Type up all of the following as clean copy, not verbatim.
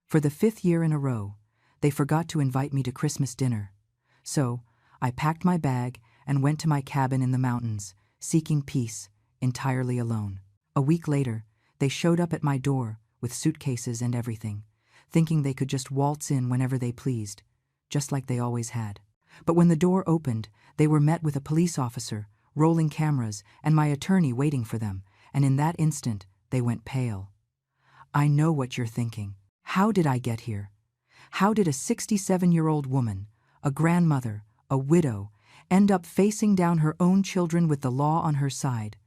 For the 5th year in a row, they forgot to invite me to Christmas dinner. So, I packed my bag and went to my cabin in the mountains, seeking peace, entirely alone. A week later, they showed up at my door with suitcases and everything, thinking they could just waltz in whenever they pleased, just like they always had. But when the door opened, they were met with a police officer, rolling cameras, and my attorney waiting for them, and in that instant, they went pale. I know what you're thinking. How did I get here? How did a 67-year-old woman, a grandmother, a widow, end up facing down her own children with the law on her side?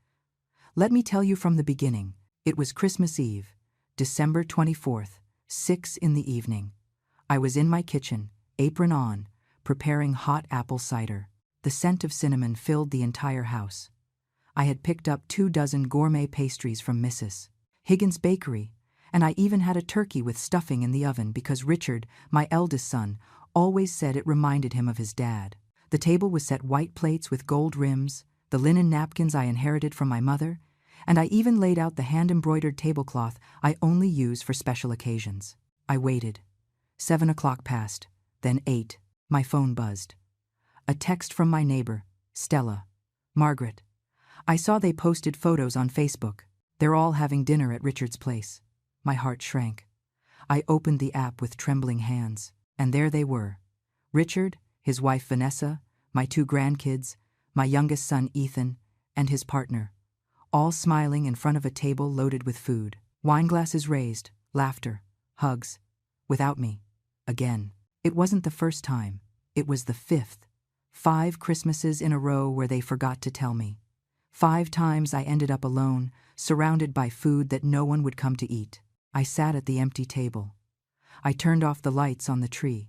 Let me tell you from the beginning. It was Christmas Eve, December 24th, 6 in the evening. I was in my kitchen, apron on, preparing hot apple cider. The scent of cinnamon filled the entire house. I had picked up 24 gourmet pastries from Mrs. Higgins' bakery, and I even had a turkey with stuffing in the oven because Richard, my eldest son, always said it reminded him of his dad. The table was set white plates with gold rims, the linen napkins I inherited from my mother, and I even laid out the hand-embroidered tablecloth I only use for special occasions. I waited. 7 o'clock passed, then 8. My phone buzzed. A text from my neighbor, Stella. Margaret. I saw they posted photos on Facebook. They're all having dinner at Richard's place. My heart shrank. I opened the app with trembling hands, and there they were. Richard, his wife Vanessa, my 2 grandkids, my youngest son Ethan, and his partner, all smiling in front of a table loaded with food. Wine glasses raised, laughter, hugs. Without me. Again. It wasn't the first time. It was the 5th. 5 Christmases in a row where they forgot to tell me. 5 times I ended up alone, surrounded by food that no one would come to eat. I sat at the empty table. I turned off the lights on the tree.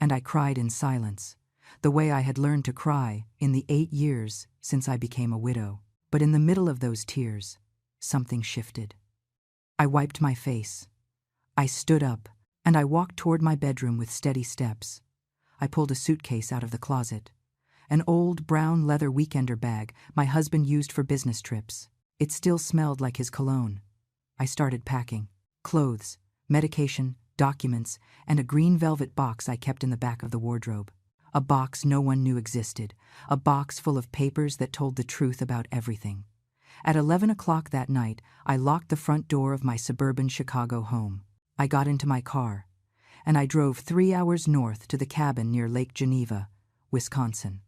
And I cried in silence, the way I had learned to cry in the 8 years since I became a widow. But in the middle of those tears, something shifted. I wiped my face. I stood up, and I walked toward my bedroom with steady steps. I pulled a suitcase out of the closet. An old brown leather weekender bag my husband used for business trips. It still smelled like his cologne. I started packing. Clothes, medication, documents, and a green velvet box I kept in the back of the wardrobe. A box no one knew existed. A box full of papers that told the truth about everything. At 11 o'clock that night, I locked the front door of my suburban Chicago home. I got into my car, and I drove 3 hours north to the cabin near Lake Geneva, Wisconsin.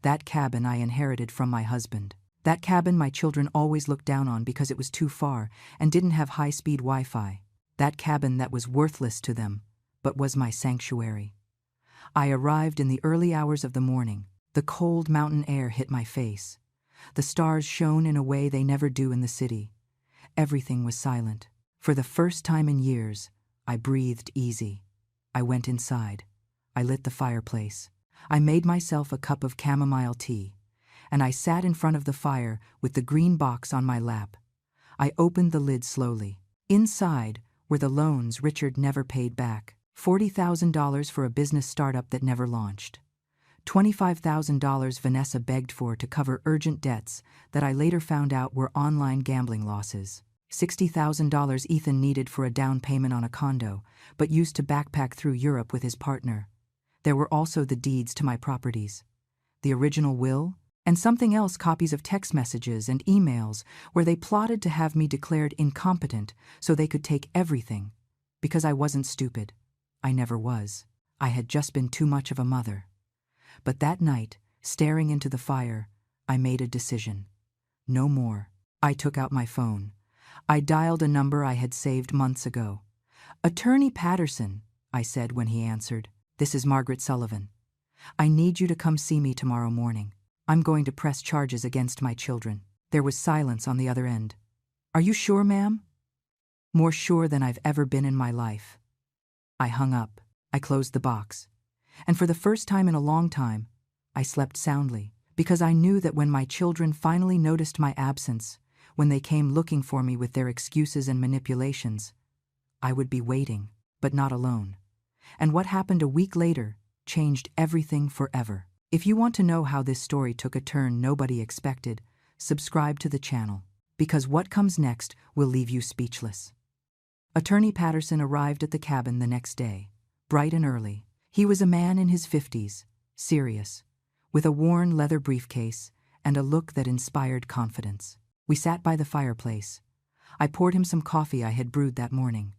That cabin I inherited from my husband. That cabin my children always looked down on because it was too far and didn't have high-speed Wi-Fi. That cabin that was worthless to them, but was my sanctuary. I arrived in the early hours of the morning. The cold mountain air hit my face. The stars shone in a way they never do in the city. Everything was silent. For the first time in years, I breathed easy. I went inside. I lit the fireplace. I made myself a cup of chamomile tea, and I sat in front of the fire with the green box on my lap. I opened the lid slowly. Inside were the loans Richard never paid back. $40,000 for a business startup that never launched. $25,000 Vanessa begged for to cover urgent debts that I later found out were online gambling losses. $60,000 Ethan needed for a down payment on a condo, but used to backpack through Europe with his partner. There were also the deeds to my properties, the original will, and something else, copies of text messages and emails where they plotted to have me declared incompetent so they could take everything. Because I wasn't stupid. I never was. I had just been too much of a mother. But that night, staring into the fire, I made a decision. No more. I took out my phone. I dialed a number I had saved months ago. "Attorney Patterson," I said when he answered. "This is Margaret Sullivan. I need you to come see me tomorrow morning. I'm going to press charges against my children." There was silence on the other end. "Are you sure, ma'am?" "More sure than I've ever been in my life." I hung up. I closed the box. And for the first time in a long time, I slept soundly, because I knew that when my children finally noticed my absence, when they came looking for me with their excuses and manipulations, I would be waiting, but not alone. And what happened a week later changed everything forever. If you want to know how this story took a turn nobody expected, subscribe to the channel, because what comes next will leave you speechless. Attorney Patterson arrived at the cabin the next day, bright and early. He was a man in his 50s, serious, with a worn leather briefcase and a look that inspired confidence. We sat by the fireplace. I poured him some coffee I had brewed that morning.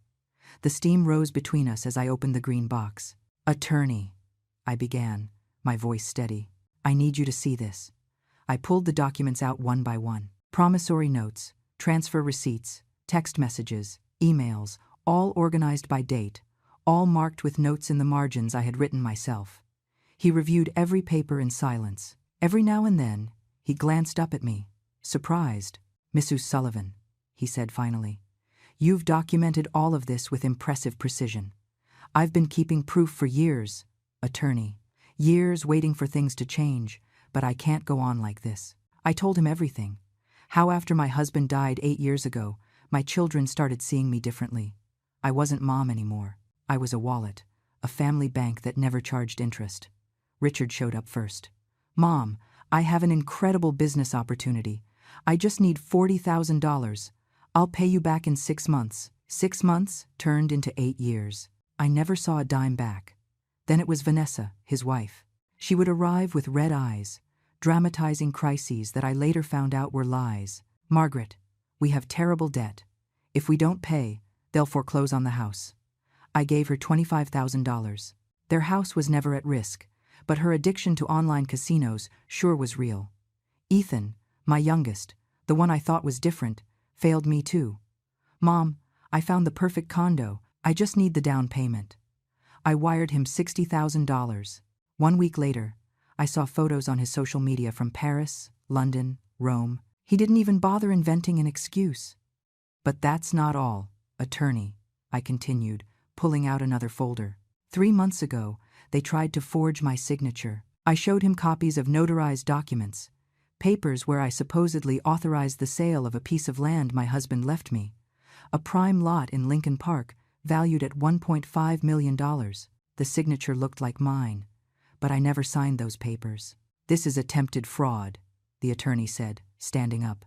The steam rose between us as I opened the green box. "Attorney," I began, my voice steady. "I need you to see this." I pulled the documents out one by one. Promissory notes, transfer receipts, text messages, emails, all organized by date, all marked with notes in the margins I had written myself. He reviewed every paper in silence. Every now and then, he glanced up at me, surprised. "Mrs. Sullivan," he said finally, "you've documented all of this with impressive precision. I've been keeping proof for years, attorney. Years waiting for things to change, but I can't go on like this." I told him everything. How after my husband died 8 years ago, my children started seeing me differently. I wasn't mom anymore. I was a wallet, a family bank that never charged interest. Richard showed up first. "Mom, I have an incredible business opportunity. I just need $40,000. I'll pay you back in 6 months. 6 months turned into 8 years. I never saw a dime back. Then it was Vanessa, his wife. She would arrive with red eyes, dramatizing crises that I later found out were lies. "Margaret, we have terrible debt. If we don't pay, they'll foreclose on the house." I gave her $25,000. Their house was never at risk, but her addiction to online casinos sure was real. Ethan, my youngest, the one I thought was different, failed me too. "Mom, I found the perfect condo. I just need the down payment." I wired him $60,000. 1 week later, I saw photos on his social media from Paris, London, Rome. He didn't even bother inventing an excuse. "But that's not all, attorney," I continued, pulling out another folder. 3 months ago, they tried to forge my signature. I showed him copies of notarized documents, papers where I supposedly authorized the sale of a piece of land my husband left me, a prime lot in Lincoln Park valued at $1.5 million. The signature looked like mine, but I never signed those papers. "This is attempted fraud," the attorney said, standing up.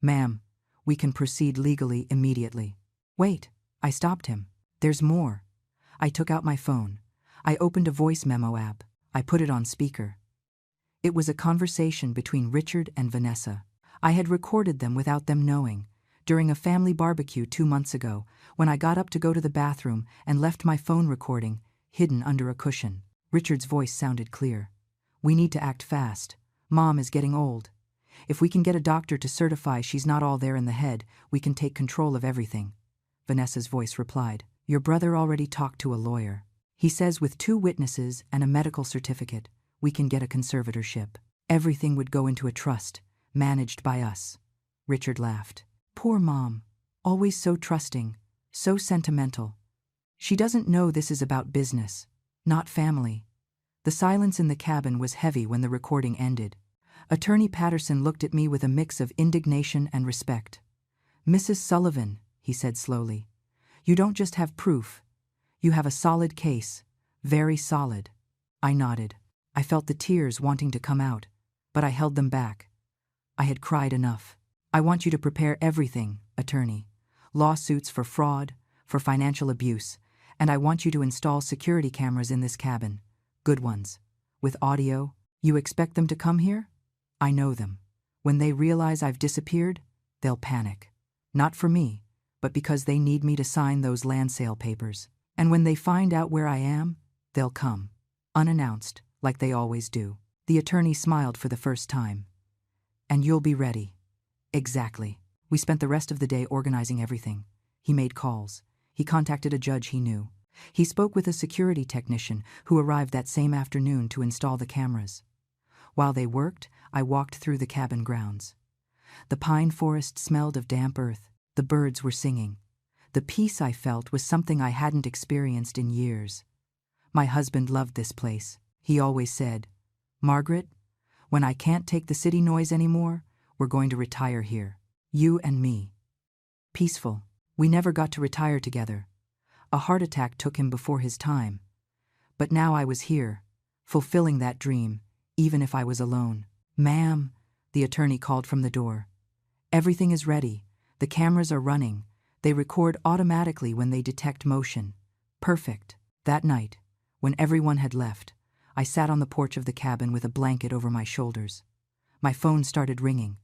"Ma'am, we can proceed legally immediately." "Wait," I stopped him. "There's more." I took out my phone. I opened a voice memo app. I put it on speaker. It was a conversation between Richard and Vanessa. I had recorded them without them knowing, during a family barbecue 2 months ago, when I got up to go to the bathroom and left my phone recording hidden under a cushion. Richard's voice sounded clear. "We need to act fast. Mom is getting old. If we can get a doctor to certify she's not all there in the head, we can take control of everything." Vanessa's voice replied, "Your brother already talked to a lawyer. He says with 2 witnesses and a medical certificate, we can get a conservatorship. Everything would go into a trust, managed by us." Richard laughed. "Poor Mom, always so trusting, so sentimental. She doesn't know this is about business, not family." The silence in the cabin was heavy when the recording ended. Attorney Patterson looked at me with a mix of indignation and respect. "Mrs. Sullivan," he said slowly, "you don't just have proof. You have a solid case, very solid." I nodded. I felt the tears wanting to come out, but I held them back. I had cried enough. "I want you to prepare everything, attorney. Lawsuits for fraud, for financial abuse, and I want you to install security cameras in this cabin. Good ones. With audio. You expect them to come here? I know them. When they realize I've disappeared, they'll panic. Not for me, but because they need me to sign those land sale papers. And when they find out where I am, they'll come. Unannounced, like they always do." The attorney smiled for the first time. "And you'll be ready." "Exactly." We spent the rest of the day organizing everything. He made calls. He contacted a judge he knew. He spoke with a security technician who arrived that same afternoon to install the cameras. While they worked, I walked through the cabin grounds. The pine forest smelled of damp earth. The birds were singing. The peace I felt was something I hadn't experienced in years. My husband loved this place. He always said, "Margaret, when I can't take the city noise anymore, we're going to retire here. You and me." Peaceful. We never got to retire together. A heart attack took him before his time. But now I was here, fulfilling that dream, even if I was alone. "Ma'am," the attorney called from the door. "Everything is ready. The cameras are running. They record automatically when they detect motion. Perfect. That night, when everyone had left, I sat on the porch of the cabin with a blanket over my shoulders. My phone started ringing.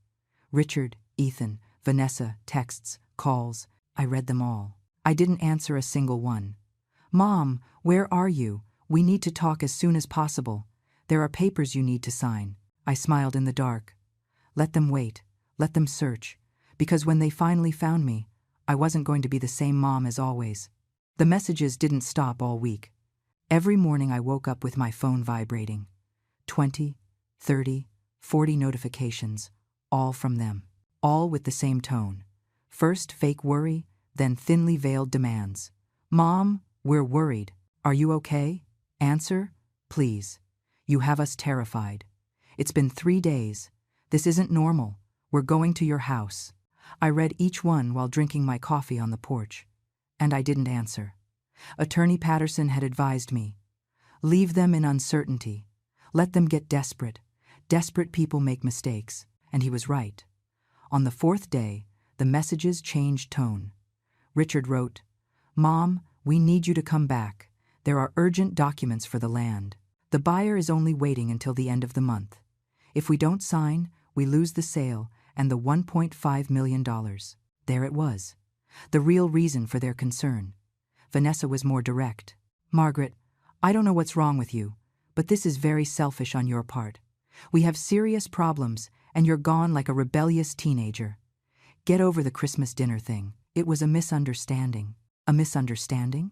Richard, Ethan, Vanessa, texts, calls. I read them all. I didn't answer a single one. "Mom, where are you? We need to talk as soon as possible. There are papers you need to sign." I smiled in the dark. Let them wait. Let them search. Because when they finally found me, I wasn't going to be the same mom as always. The messages didn't stop all week. Every morning I woke up with my phone vibrating. 20, 30, 40 notifications, all from them. All with the same tone. First fake worry, then thinly veiled demands. "Mom, we're worried. Are you okay? Answer, please. You have us terrified. It's been 3 days. This isn't normal. We're going to your house." I read each one while drinking my coffee on the porch. And I didn't answer. Attorney Patterson had advised me. Leave them in uncertainty. Let them get desperate. Desperate people make mistakes. And he was right. On the 4th day, the messages changed tone. Richard wrote, "Mom, we need you to come back. There are urgent documents for the land. The buyer is only waiting until the end of the month. If we don't sign, we lose the sale and the $1.5 million. There it was. The real reason for their concern. Vanessa was more direct. "Margaret, I don't know what's wrong with you, but this is very selfish on your part. We have serious problems, and you're gone like a rebellious teenager. Get over the Christmas dinner thing. It was a misunderstanding." A misunderstanding?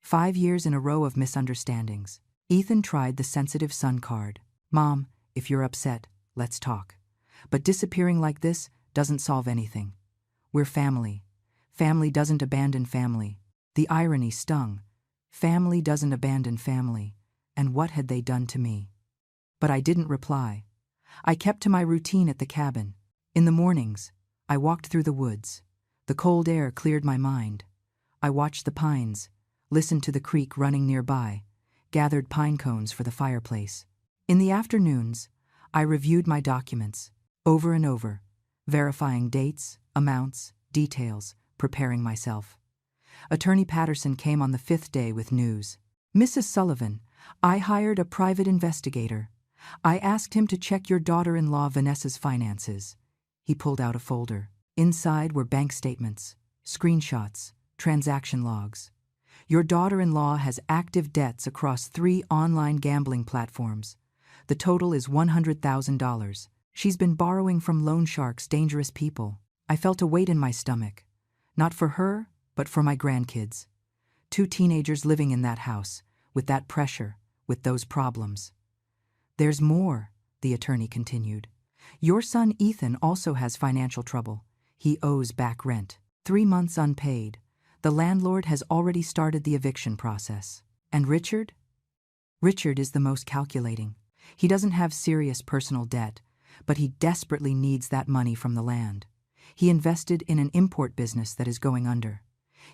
5 years in a row of misunderstandings. Ethan tried the sensitive son card. "Mom, if you're upset, let's talk. But disappearing like this doesn't solve anything. We're family. Family doesn't abandon family." The irony stung. Family doesn't abandon family. And what had they done to me? But I didn't reply. I kept to my routine at the cabin. In the mornings, I walked through the woods. The cold air cleared my mind. I watched the pines, listened to the creek running nearby, gathered pine cones for the fireplace. In the afternoons, I reviewed my documents, over and over, verifying dates, amounts, details, preparing myself. Attorney Patterson came on the 5th day with news. "Mrs. Sullivan, I hired a private investigator. I asked him to check your daughter-in-law Vanessa's finances." He pulled out a folder. Inside were bank statements, screenshots, transaction logs. "Your daughter-in-law has active debts across 3 online gambling platforms. The total is $100,000. She's been borrowing from loan sharks, dangerous people." I felt a weight in my stomach. Not for her, but for my grandkids. 2 teenagers living in that house, with that pressure, with those problems. "There's more," the attorney continued. "Your son Ethan also has financial trouble. He owes back rent. 3 months unpaid. The landlord has already started the eviction process. And Richard? Richard is the most calculating. He doesn't have serious personal debt, but he desperately needs that money from the land. He invested in an import business that is going under.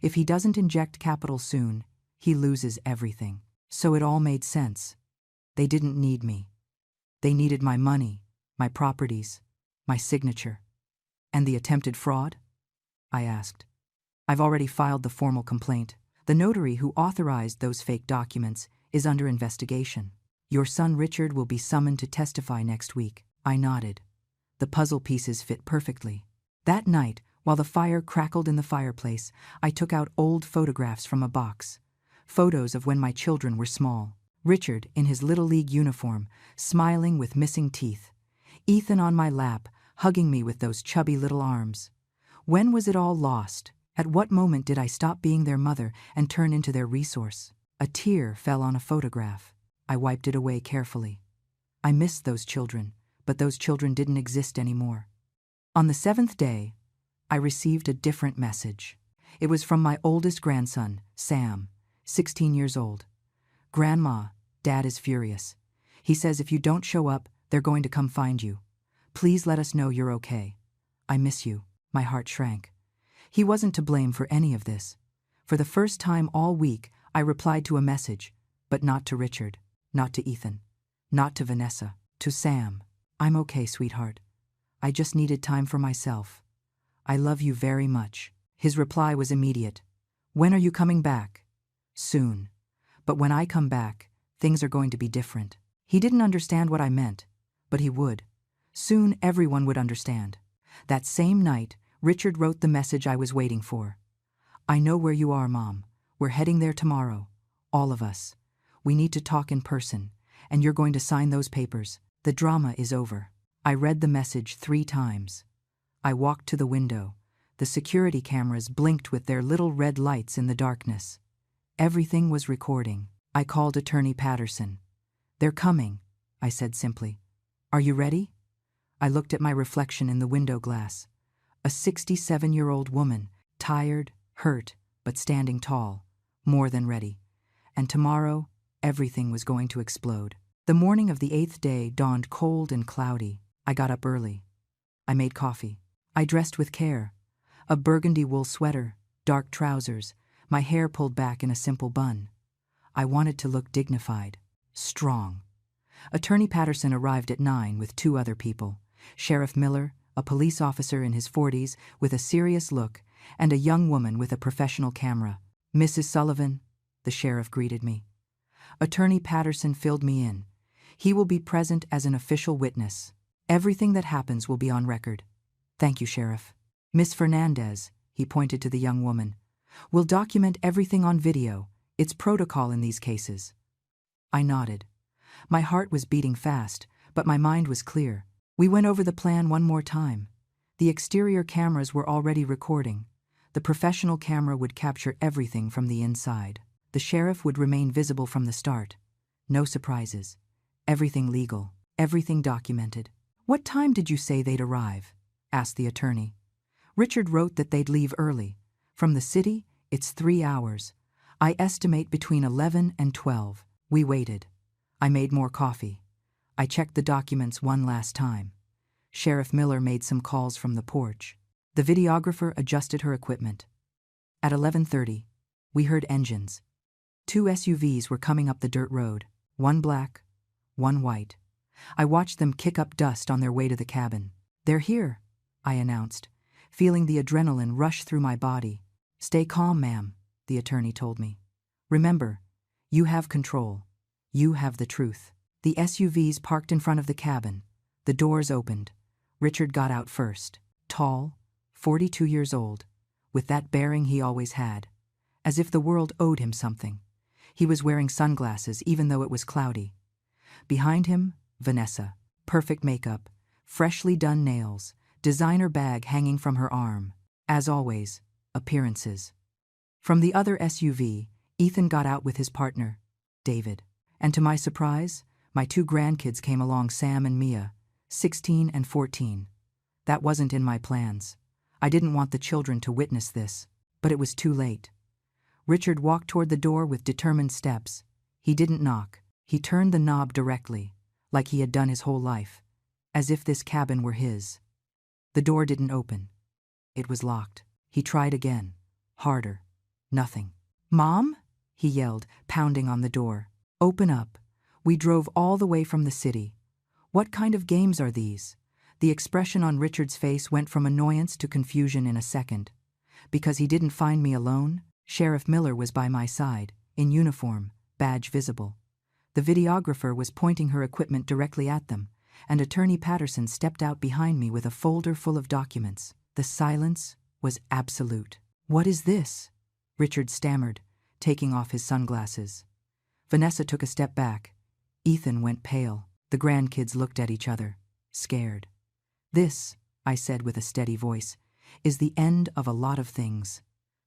If he doesn't inject capital soon, he loses everything." So it all made sense. They didn't need me. They needed my money, my properties, my signature. "And the attempted fraud?" I asked. "I've already filed the formal complaint. The notary who authorized those fake documents is under investigation. Your son Richard will be summoned to testify next week." I nodded. The puzzle pieces fit perfectly. That night, while the fire crackled in the fireplace, I took out old photographs from a box. Photos of when my children were small. Richard in his Little League uniform, smiling with missing teeth. Ethan on my lap, hugging me with those chubby little arms. When was it all lost? At what moment did I stop being their mother and turn into their resource? A tear fell on a photograph. I wiped it away carefully. I missed those children, but those children didn't exist anymore. On the 7th day, I received a different message. It was from my oldest grandson, Sam, 16 years old. "Grandma, Dad is furious. He says if you don't show up, they're going to come find you. Please let us know you're okay. I miss you." My heart shrank. He wasn't to blame for any of this. For the first time all week, I replied to a message, but not to Richard, not to Ethan, not to Vanessa, to Sam. "I'm okay, sweetheart. I just needed time for myself. I love you very much." His reply was immediate. When are you coming back? Soon. But when I come back, things are going to be different. He didn't understand what I meant, but he would. Soon everyone would understand. That same night, Richard wrote the message I was waiting for. I know where you are, Mom. We're heading there tomorrow. All of us. We need to talk in person, and you're going to sign those papers. The drama is over. I read the message 3 times. I walked to the window. The security cameras blinked with their little red lights in the darkness. Everything was recording. I called Attorney Patterson. They're coming, I said simply. Are you ready? I looked at my reflection in the window glass. A 67-year-old woman, tired, hurt, but standing tall, more than ready. And tomorrow, everything was going to explode. The morning of the 8th day dawned cold and cloudy. I got up early. I made coffee. I dressed with care. A burgundy wool sweater, dark trousers, my hair pulled back in a simple bun. I wanted to look dignified, strong. Attorney Patterson arrived at 9 with 2 other people. Sheriff Miller, a police officer in his 40s with a serious look, and a young woman with a professional camera. Mrs. Sullivan, the sheriff greeted me. Attorney Patterson filled me in. He will be present as an official witness. Everything that happens will be on record. Thank you, Sheriff. Miss Fernandez, he pointed to the young woman, will document everything on video. It's protocol in these cases. I nodded. My heart was beating fast, but my mind was clear. We went over the plan one more time. The exterior cameras were already recording. The professional camera would capture everything from the inside. The sheriff would remain visible from the start. No surprises. Everything legal. Everything documented. What time did you say they'd arrive? Asked the attorney. Richard wrote that they'd leave early. From the city, it's 3 hours. I estimate between 11 and 12. We waited. I made more coffee. I checked the documents one last time. Sheriff Miller made some calls from the porch. The videographer adjusted her equipment. At 11:30, we heard engines. 2 SUVs were coming up the dirt road, one black, one white. I watched them kick up dust on their way to the cabin. They're here, I announced, feeling the adrenaline rush through my body. Stay calm, ma'am, the attorney told me. Remember, you have control. You have the truth. The SUVs parked in front of the cabin. The doors opened. Richard got out first. Tall, 42 years old, with that bearing he always had, as if the world owed him something. He was wearing sunglasses even though it was cloudy. Behind him, Vanessa, perfect makeup, freshly done nails, designer bag hanging from her arm. As always, appearances. From the other SUV, Ethan got out with his partner, David. And to my surprise, my 2 grandkids came along, Sam and Mia, 16 and 14. That wasn't in my plans. I didn't want the children to witness this, but it was too late. Richard walked toward the door with determined steps. He didn't knock. He turned the knob directly, like he had done his whole life, as if this cabin were his. The door didn't open. It was locked. He tried again, harder. Nothing. Mom? He yelled, pounding on the door. Open up. We drove all the way from the city. What kind of games are these? The expression on Richard's face went from annoyance to confusion in a second. Because he didn't find me alone, Sheriff Miller was by my side, in uniform, badge visible. The videographer was pointing her equipment directly at them, and Attorney Patterson stepped out behind me with a folder full of documents. The silence was absolute. What is this? Richard stammered, taking off his sunglasses. Vanessa took a step back. Ethan went pale. The grandkids looked at each other, scared. This, I said with a steady voice, is the end of a lot of things.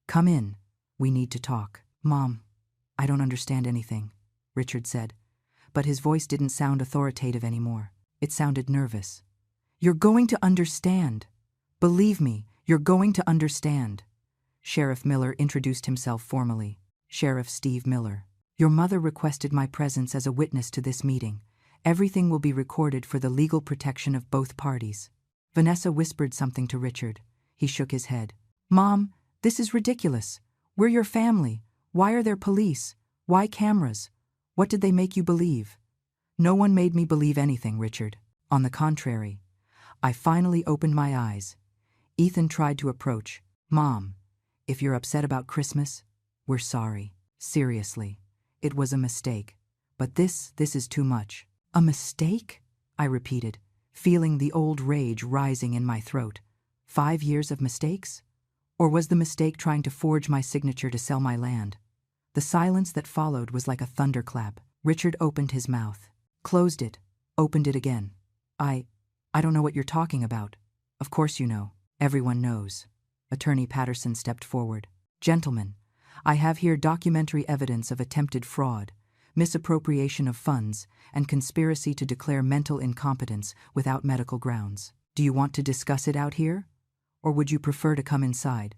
Come in. We need to talk. Mom, I don't understand anything, Richard said, but his voice didn't sound authoritative anymore. It sounded nervous. You're going to understand. Believe me, you're going to understand. Sheriff Miller introduced himself formally. Sheriff Steve Miller. Your mother requested my presence as a witness to this meeting. Everything will be recorded for the legal protection of both parties. Vanessa whispered something to Richard. He shook his head. Mom, this is ridiculous. We're your family. Why are there police? Why cameras? What did they make you believe? No one made me believe anything, Richard. On the contrary. I finally opened my eyes. Ethan tried to approach. Mom, If you're upset about Christmas, we're sorry. Seriously, it was a mistake. But this is too much." "A mistake?" I repeated, feeling the old rage rising in my throat. 5 years of mistakes? Or was the mistake trying to forge my signature to sell my land? The silence that followed was like a thunderclap. Richard opened his mouth, closed it, opened it again. I don't know what you're talking about." "Of course you know. Everyone knows." Attorney Patterson stepped forward. "Gentlemen, I have here documentary evidence of attempted fraud, misappropriation of funds, and conspiracy to declare mental incompetence without medical grounds. Do you want to discuss it out here? Or would you prefer to come inside?"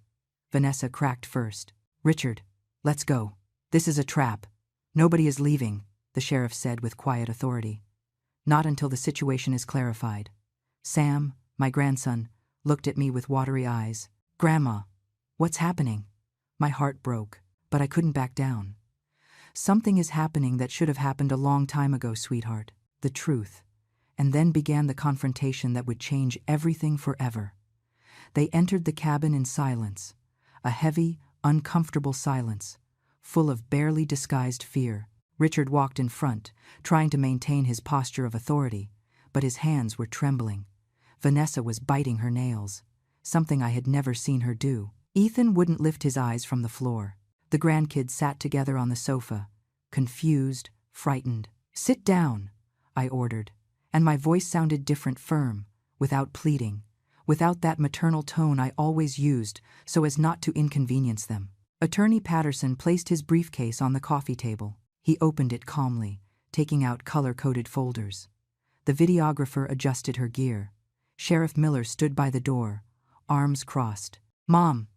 Vanessa cracked first. "Richard, let's go. This is a trap. Nobody is leaving," the sheriff said with quiet authority. "Not until the situation is clarified." Sam, my grandson, looked at me with watery eyes. "Grandma, what's happening?" My heart broke, but I couldn't back down. "Something is happening that should have happened a long time ago, sweetheart. The truth." And then began the confrontation that would change everything forever. They entered the cabin in silence, a heavy, uncomfortable silence, full of barely disguised fear. Richard walked in front, trying to maintain his posture of authority, but his hands were trembling. Vanessa was biting her nails, something I had never seen her do. Ethan wouldn't lift his eyes from the floor. The grandkids sat together on the sofa, confused, frightened. "Sit down," I ordered, and my voice sounded different, firm, without pleading, without that maternal tone I always used so as not to inconvenience them. Attorney Patterson placed his briefcase on the coffee table. He opened it calmly, taking out color-coded folders. The videographer adjusted her gear. Sheriff Miller stood by the door, arms crossed. "Mom,"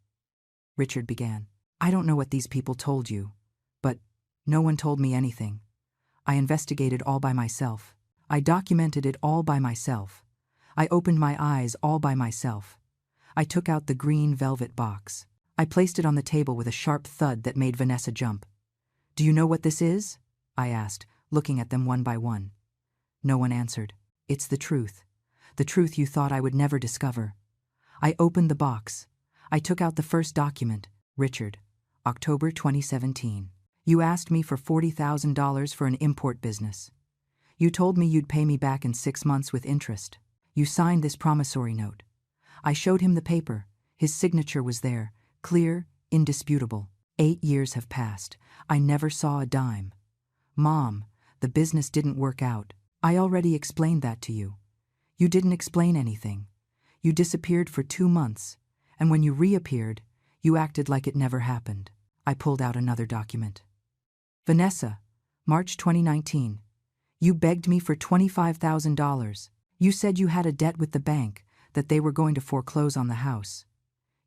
Richard began, "I don't know what these people told you, but no one told me anything. I investigated all by myself. I documented it all by myself. I opened my eyes all by myself. I took out the green velvet box. I placed it on the table with a sharp thud that made Vanessa jump. "Do you know what this is?" I asked, looking at them one by one. No one answered. "It's the truth you thought I would never discover." I opened the box. I took out the first document. "Richard, October 2017. You asked me for $40,000 for an import business. You told me you'd pay me back in 6 months with interest. You signed this promissory note." I showed him the paper. His signature was there, clear, indisputable. 8 years have passed. I never saw a dime. "Mom, the business didn't work out. I already explained that to you. You didn't explain anything. You disappeared for 2 months, and when you reappeared, you acted like it never happened." I pulled out another document. "Vanessa, March 2019. You begged me for $25,000. You said you had a debt with the bank, that they were going to foreclose on the house.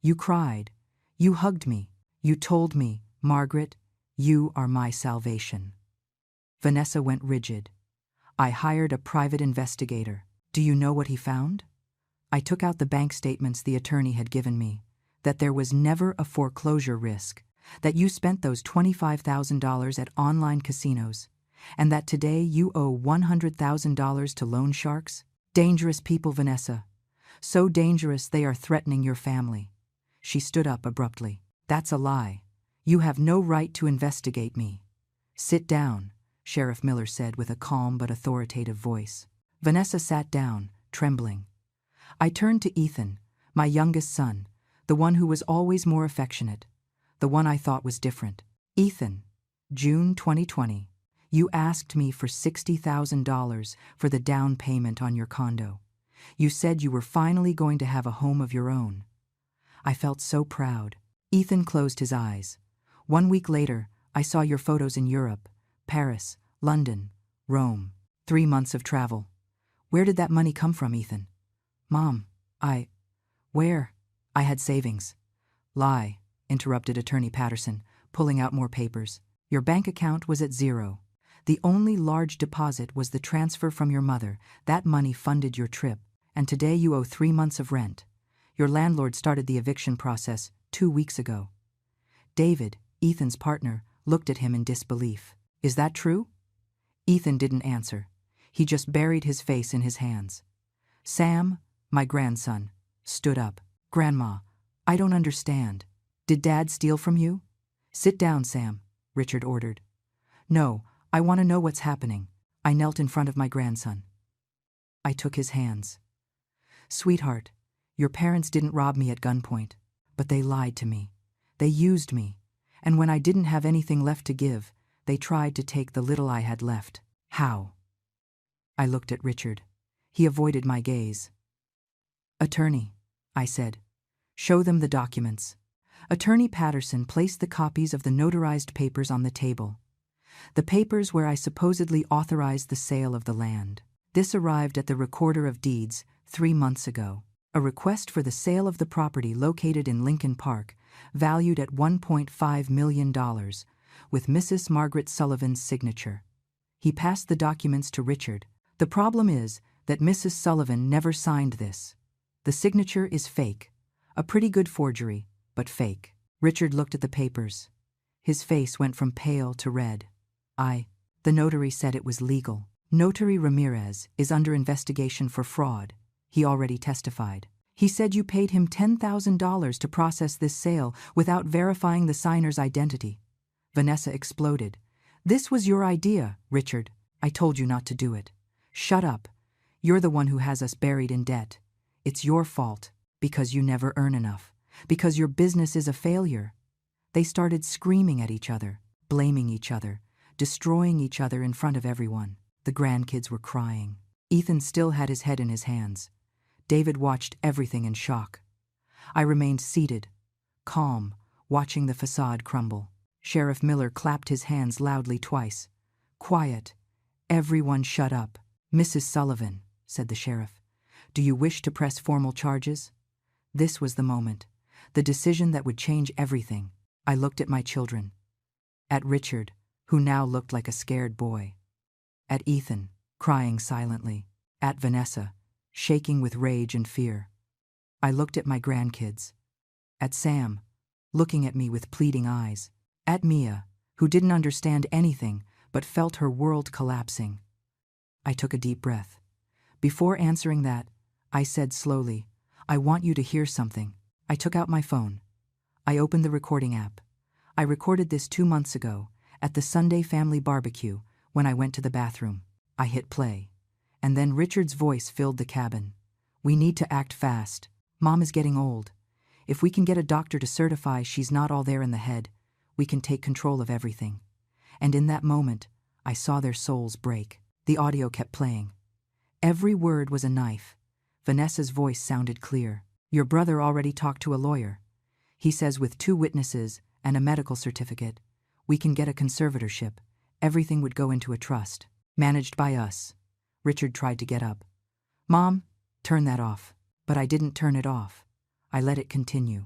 You cried. You hugged me. You told me, 'Margaret, you are my salvation.'" Vanessa went rigid. "I hired a private investigator. Do you know what he found?" I took out the bank statements the attorney had given me, that there was never a foreclosure risk, that you spent those $25,000 at online casinos, and that today you owe $100,000 to loan sharks. Dangerous people, Vanessa. So dangerous they are threatening your family. She stood up abruptly. "That's a lie. You have no right to investigate me." "Sit down," Sheriff Miller said with a calm but authoritative voice. Vanessa sat down, trembling. I turned to Ethan, my youngest son, the one who was always more affectionate, the one I thought was different. "Ethan, June 2020, you asked me for $60,000 for the down payment on your condo. You said you were finally going to have a home of your own." I felt so proud. Ethan closed his eyes. "1 week later, I saw your photos in Europe, Paris, London, Rome. 3 months of travel. Where did that money come from, Ethan?" "Mom, where? I had savings." "Lie," interrupted Attorney Patterson, pulling out more papers. "Your bank account was at 0. The only large deposit was the transfer from your mother. That money funded your trip, and today you owe 3 months of rent. Your landlord started the eviction process 2 weeks ago." David, Ethan's partner, looked at him in disbelief. "Is that true?" Ethan didn't answer. He just buried his face in his hands. Sam, my grandson, stood up. "Grandma, I don't understand." Did Dad steal from you? Sit down, Sam, Richard ordered. No, I want to know what's happening. I knelt in front of my grandson. I took his hands. Sweetheart, your parents didn't rob me at gunpoint, but they lied to me. They used me, and when I didn't have anything left to give, they tried to take the little I had left. How? I looked at Richard. He avoided my gaze. Attorney, I said. Show them the documents. Attorney Patterson placed the copies of the notarized papers on the table. The papers where I supposedly authorized the sale of the land. This arrived at the Recorder of Deeds 3 months ago. A request for the sale of the property located in Lincoln Park, valued at $1.5 million, with Mrs. Margaret Sullivan's signature. He passed the documents to Richard. The problem is that Mrs. Sullivan never signed this. The signature is fake. A pretty good forgery, but fake. Richard looked at the papers. His face went from pale to red. The notary said it was legal. Notary Ramirez is under investigation for fraud. He already testified. He said you paid him $10,000 to process this sale without verifying the signer's identity. Vanessa exploded. This was your idea, Richard. I told you not to do it. Shut up. You're the one who has us buried in debt. It's your fault, because you never earn enough, because your business is a failure. They started screaming at each other, blaming each other, destroying each other in front of everyone. The grandkids were crying. Ethan still had his head in his hands. David watched everything in shock. I remained seated, calm, watching the facade crumble. Sheriff Miller clapped his hands loudly twice. Quiet. Everyone shut up. Mrs. Sullivan, said the sheriff, do you wish to press formal charges? This was the moment, the decision that would change everything. I looked at my children. At Richard, who now looked like a scared boy. At Ethan, crying silently. At Vanessa, shaking with rage and fear. I looked at my grandkids. At Sam, looking at me with pleading eyes. At Mia, who didn't understand anything but felt her world collapsing. I took a deep breath. Before answering that, I said slowly, I want you to hear something. I took out my phone. I opened the recording app. I recorded this 2 months ago, at the Sunday family barbecue, when I went to the bathroom. I hit play. And then Richard's voice filled the cabin. We need to act fast. Mom is getting old. If we can get a doctor to certify she's not all there in the head, we can take control of everything. And in that moment, I saw their souls break. The audio kept playing. Every word was a knife. Vanessa's voice sounded clear. Your brother already talked to a lawyer. He says with 2 witnesses and a medical certificate, we can get a conservatorship. Everything would go into a trust, managed by us. Richard tried to get up. Mom, turn that off. But I didn't turn it off. I let it continue.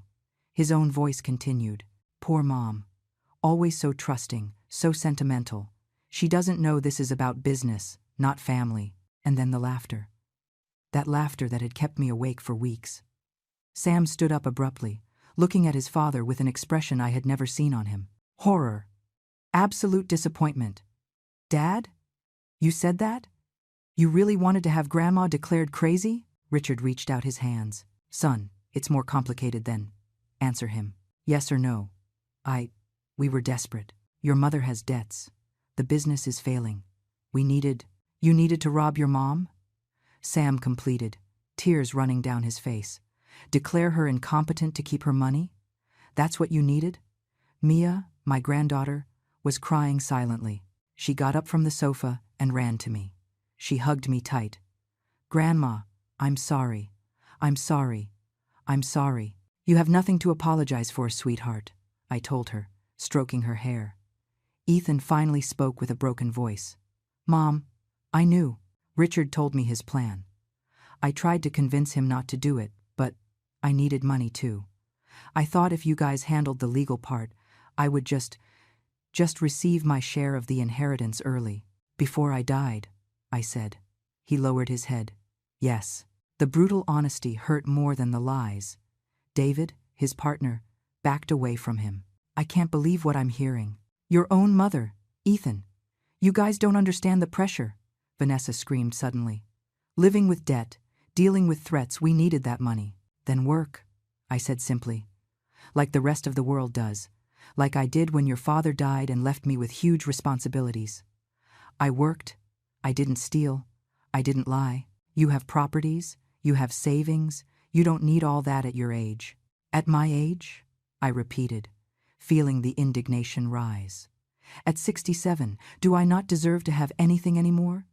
His own voice continued. Poor Mom. Always so trusting, so sentimental. She doesn't know this is about business, not family. And then the laughter. That laughter that had kept me awake for weeks. Sam stood up abruptly, looking at his father with an expression I had never seen on him. Horror. Absolute disappointment. Dad? You said that? You really wanted to have Grandma declared crazy? Richard reached out his hands. Son, it's more complicated than. Answer him. Yes or no. We were desperate. Your mother has debts. The business is failing. You needed to rob your mom? Sam completed, tears running down his face. Declare her incompetent to keep her money? That's what you needed? Mia, my granddaughter, was crying silently. She got up from the sofa and ran to me. She hugged me tight. Grandma, I'm sorry. I'm sorry. I'm sorry. You have nothing to apologize for, sweetheart, I told her, stroking her hair. Ethan finally spoke with a broken voice. Mom, I knew. Richard told me his plan. I tried to convince him not to do it, but I needed money too. I thought if you guys handled the legal part, I would just receive my share of the inheritance early. Before I died, I said. He lowered his head. Yes. The brutal honesty hurt more than the lies. David, his partner, backed away from him. I can't believe what I'm hearing. Your own mother, Ethan. You guys don't understand the pressure, Vanessa screamed suddenly. Living with debt, dealing with threats, we needed that money. Then work, I said simply. like the rest of the world does, like I did when your father died and left me with huge responsibilities. I worked, I didn't steal, I didn't lie. You have properties, you have savings, you don't need all that at your age. At my age? I repeated, feeling the indignation rise. At 67, do I not deserve to have anything anymore?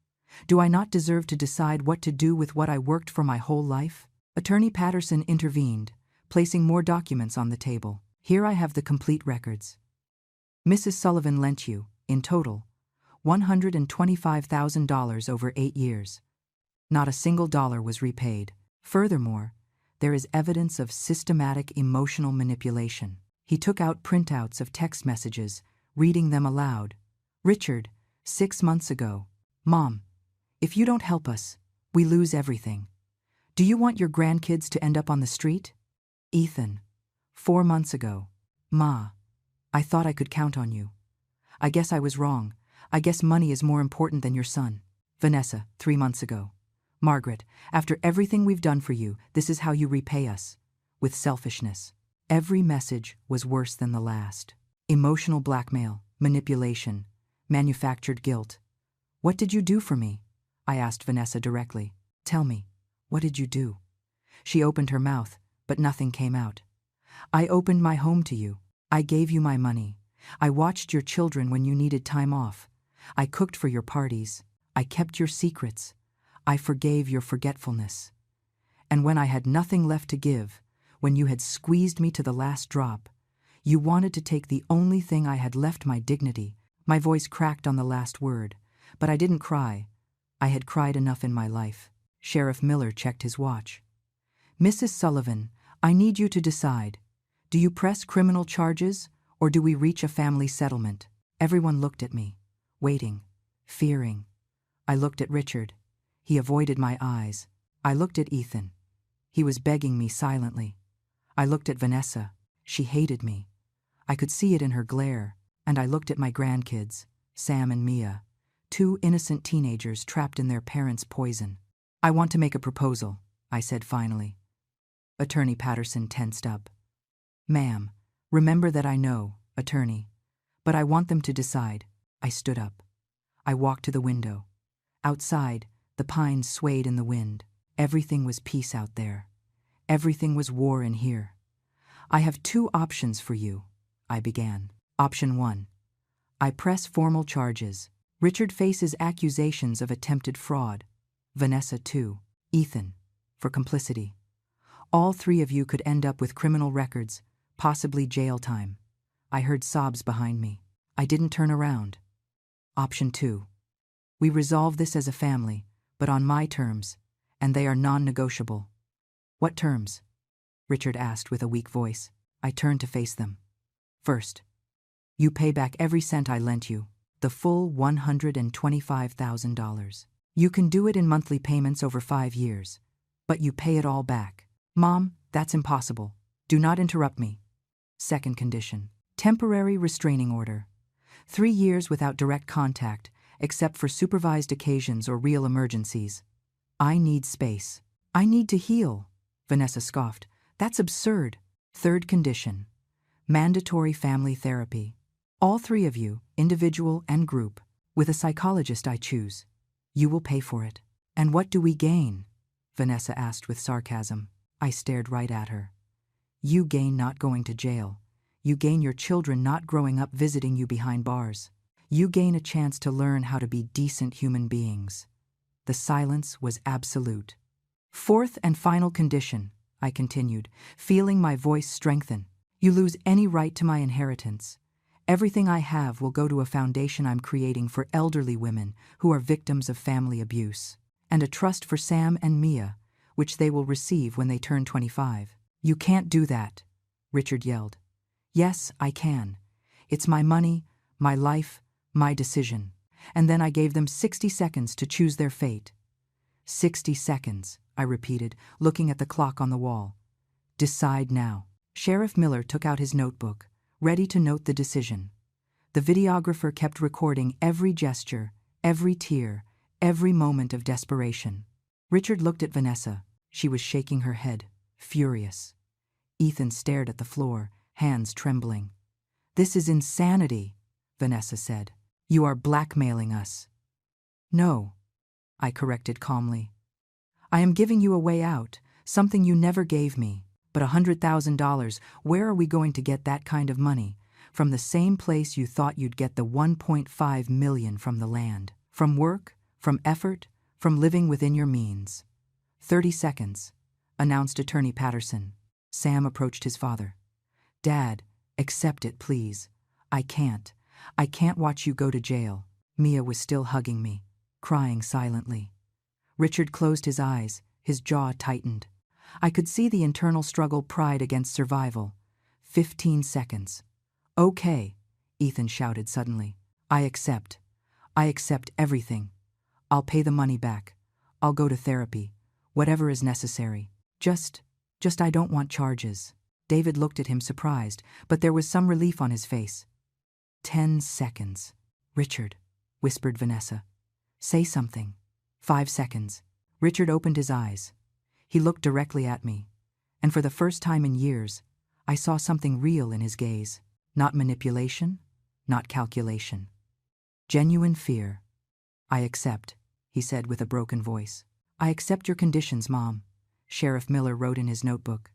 Do I not deserve to decide what to do with what I worked for my whole life? Attorney Patterson intervened, placing more documents on the table. Here I have the complete records. Mrs. Sullivan lent you, in total, $125,000 over 8 years. Not a single dollar was repaid. Furthermore, there is evidence of systematic emotional manipulation. He took out printouts of text messages, reading them aloud. Richard, 6 months ago. Mom, if you don't help us, we lose everything. Do you want your grandkids to end up on the street? Ethan, 4 months ago. Ma, I thought I could count on you. I guess I was wrong. I guess money is more important than your son. Vanessa, 3 months ago. Margaret, after everything we've done for you, this is how you repay us. With selfishness. Every message was worse than the last. Emotional blackmail, manipulation, manufactured guilt. What did you do for me? I asked Vanessa directly. Tell me, what did you do? She opened her mouth, but nothing came out. I opened my home to you. I gave you my money. I watched your children when you needed time off. I cooked for your parties. I kept your secrets. I forgave your forgetfulness. And when I had nothing left to give, when you had squeezed me to the last drop, you wanted to take the only thing I had left, my dignity. My voice cracked on the last word, but I didn't cry. I had cried enough in my life. Sheriff Miller checked his watch. Mrs. Sullivan, I need you to decide. Do you press criminal charges, or do we reach a family settlement? Everyone looked at me, waiting, fearing. I looked at Richard. He avoided my eyes. I looked at Ethan. He was begging me silently. I looked at Vanessa. She hated me. I could see it in her glare. And I looked at my grandkids, Sam and Mia, 2 innocent teenagers trapped in their parents' poison. I want to make a proposal, I said finally. Attorney Patterson tensed up. Ma'am, remember that I know, attorney. But I want them to decide. I stood up. I walked to the window. Outside, the pines swayed in the wind. Everything was peace out there. Everything was war in here. I have 2 options for you, I began. Option 1. I press formal charges. Richard faces accusations of attempted fraud. Vanessa too. Ethan, for complicity. All 3 of you could end up with criminal records, possibly jail time. I heard sobs behind me. I didn't turn around. Option 2. We resolve this as a family, but on my terms, and they are non-negotiable. What terms? Richard asked with a weak voice. I turned to face them. First, you pay back every cent I lent you, the full $125,000. You can do it in monthly payments over 5 years, but you pay it all back. Mom, that's impossible. Do not interrupt me. Second condition, temporary restraining order. 3 years without direct contact, except for supervised occasions or real emergencies. I need space. I need to heal. Vanessa scoffed. That's absurd. Third condition, mandatory family therapy. All 3 of you, individual and group, with a psychologist I choose. You will pay for it. And what do we gain? Vanessa asked with sarcasm. I stared right at her. You gain not going to jail. You gain your children not growing up visiting you behind bars. You gain a chance to learn how to be decent human beings. The silence was absolute. Fourth and final condition, I continued, feeling my voice strengthen. You lose any right to my inheritance. Everything I have will go to a foundation I'm creating for elderly women who are victims of family abuse, and a trust for Sam and Mia, which they will receive when they turn 25. You can't do that, Richard yelled. Yes, I can. It's my money, my life, my decision. And then I gave them 60 seconds to choose their fate. 60 seconds, I repeated, looking at the clock on the wall. Decide now. Sheriff Miller took out his notebook, ready to note the decision. The videographer kept recording every gesture, every tear, every moment of desperation. Richard looked at Vanessa. She was shaking her head, furious. Ethan stared at the floor, hands trembling. "This is insanity," Vanessa said. "You are blackmailing us." "No," I corrected calmly. "I am giving you a way out, something you never gave me. But $100,000, where are we going to get that kind of money? From the same place you thought you'd get the $1.5 million from the land. From work, from effort, from living within your means." 30 seconds, announced Attorney Patterson. Sam approached his father. "Dad, accept it, please. I can't watch you go to jail." Mia was still hugging me, crying silently. Richard closed his eyes, his jaw tightened. I could see the internal struggle, pride against survival. 15 seconds. "Okay," Ethan shouted suddenly. I accept everything. I'll pay the money back. I'll go to therapy. Whatever is necessary. Just I don't want charges." David looked at him surprised, but there was some relief on his face. 10 seconds. "Richard," whispered Vanessa. "Say something." 5 seconds. Richard opened his eyes. He looked directly at me, and for the first time in years, I saw something real in his gaze. Not manipulation, not calculation. Genuine fear. "I accept," he said with a broken voice. "I accept your conditions, Mom," Sheriff Miller wrote in his notebook.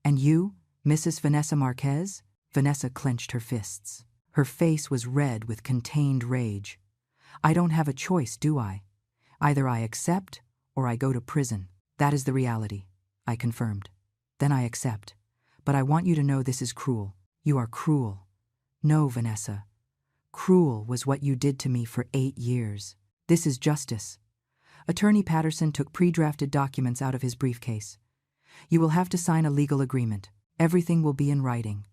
"And you, Mrs. Vanessa Marquez?" Vanessa clenched her fists. Her face was red with contained rage. "I don't have a choice, do I? Either I accept or I go to prison. That is the reality," I confirmed. "Then I accept. But I want you to know this is cruel. You are cruel." "No, Vanessa. Cruel was what you did to me for 8 years. This is justice." Attorney Patterson took pre-drafted documents out of his briefcase. "You will have to sign a legal agreement. Everything will be in writing.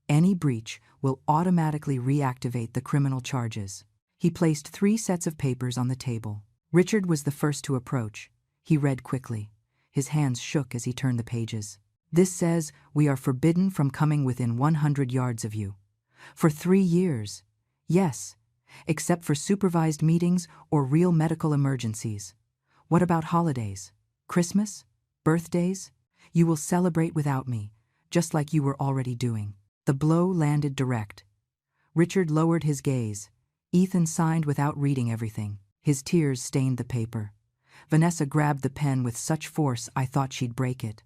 Any breach will automatically reactivate the criminal charges." He placed 3 sets of papers on the table. Richard was the first to approach. He read quickly. His hands shook as he turned the pages. "This says we are forbidden from coming within 100 yards of you. For 3 years. Yes, except for supervised meetings or real medical emergencies. What about holidays? Christmas? Birthdays? You will celebrate without me, just like you were already doing." The blow landed direct. Richard lowered his gaze. Ethan signed without reading everything. His tears stained the paper. Vanessa grabbed the pen with such force I thought she'd break it.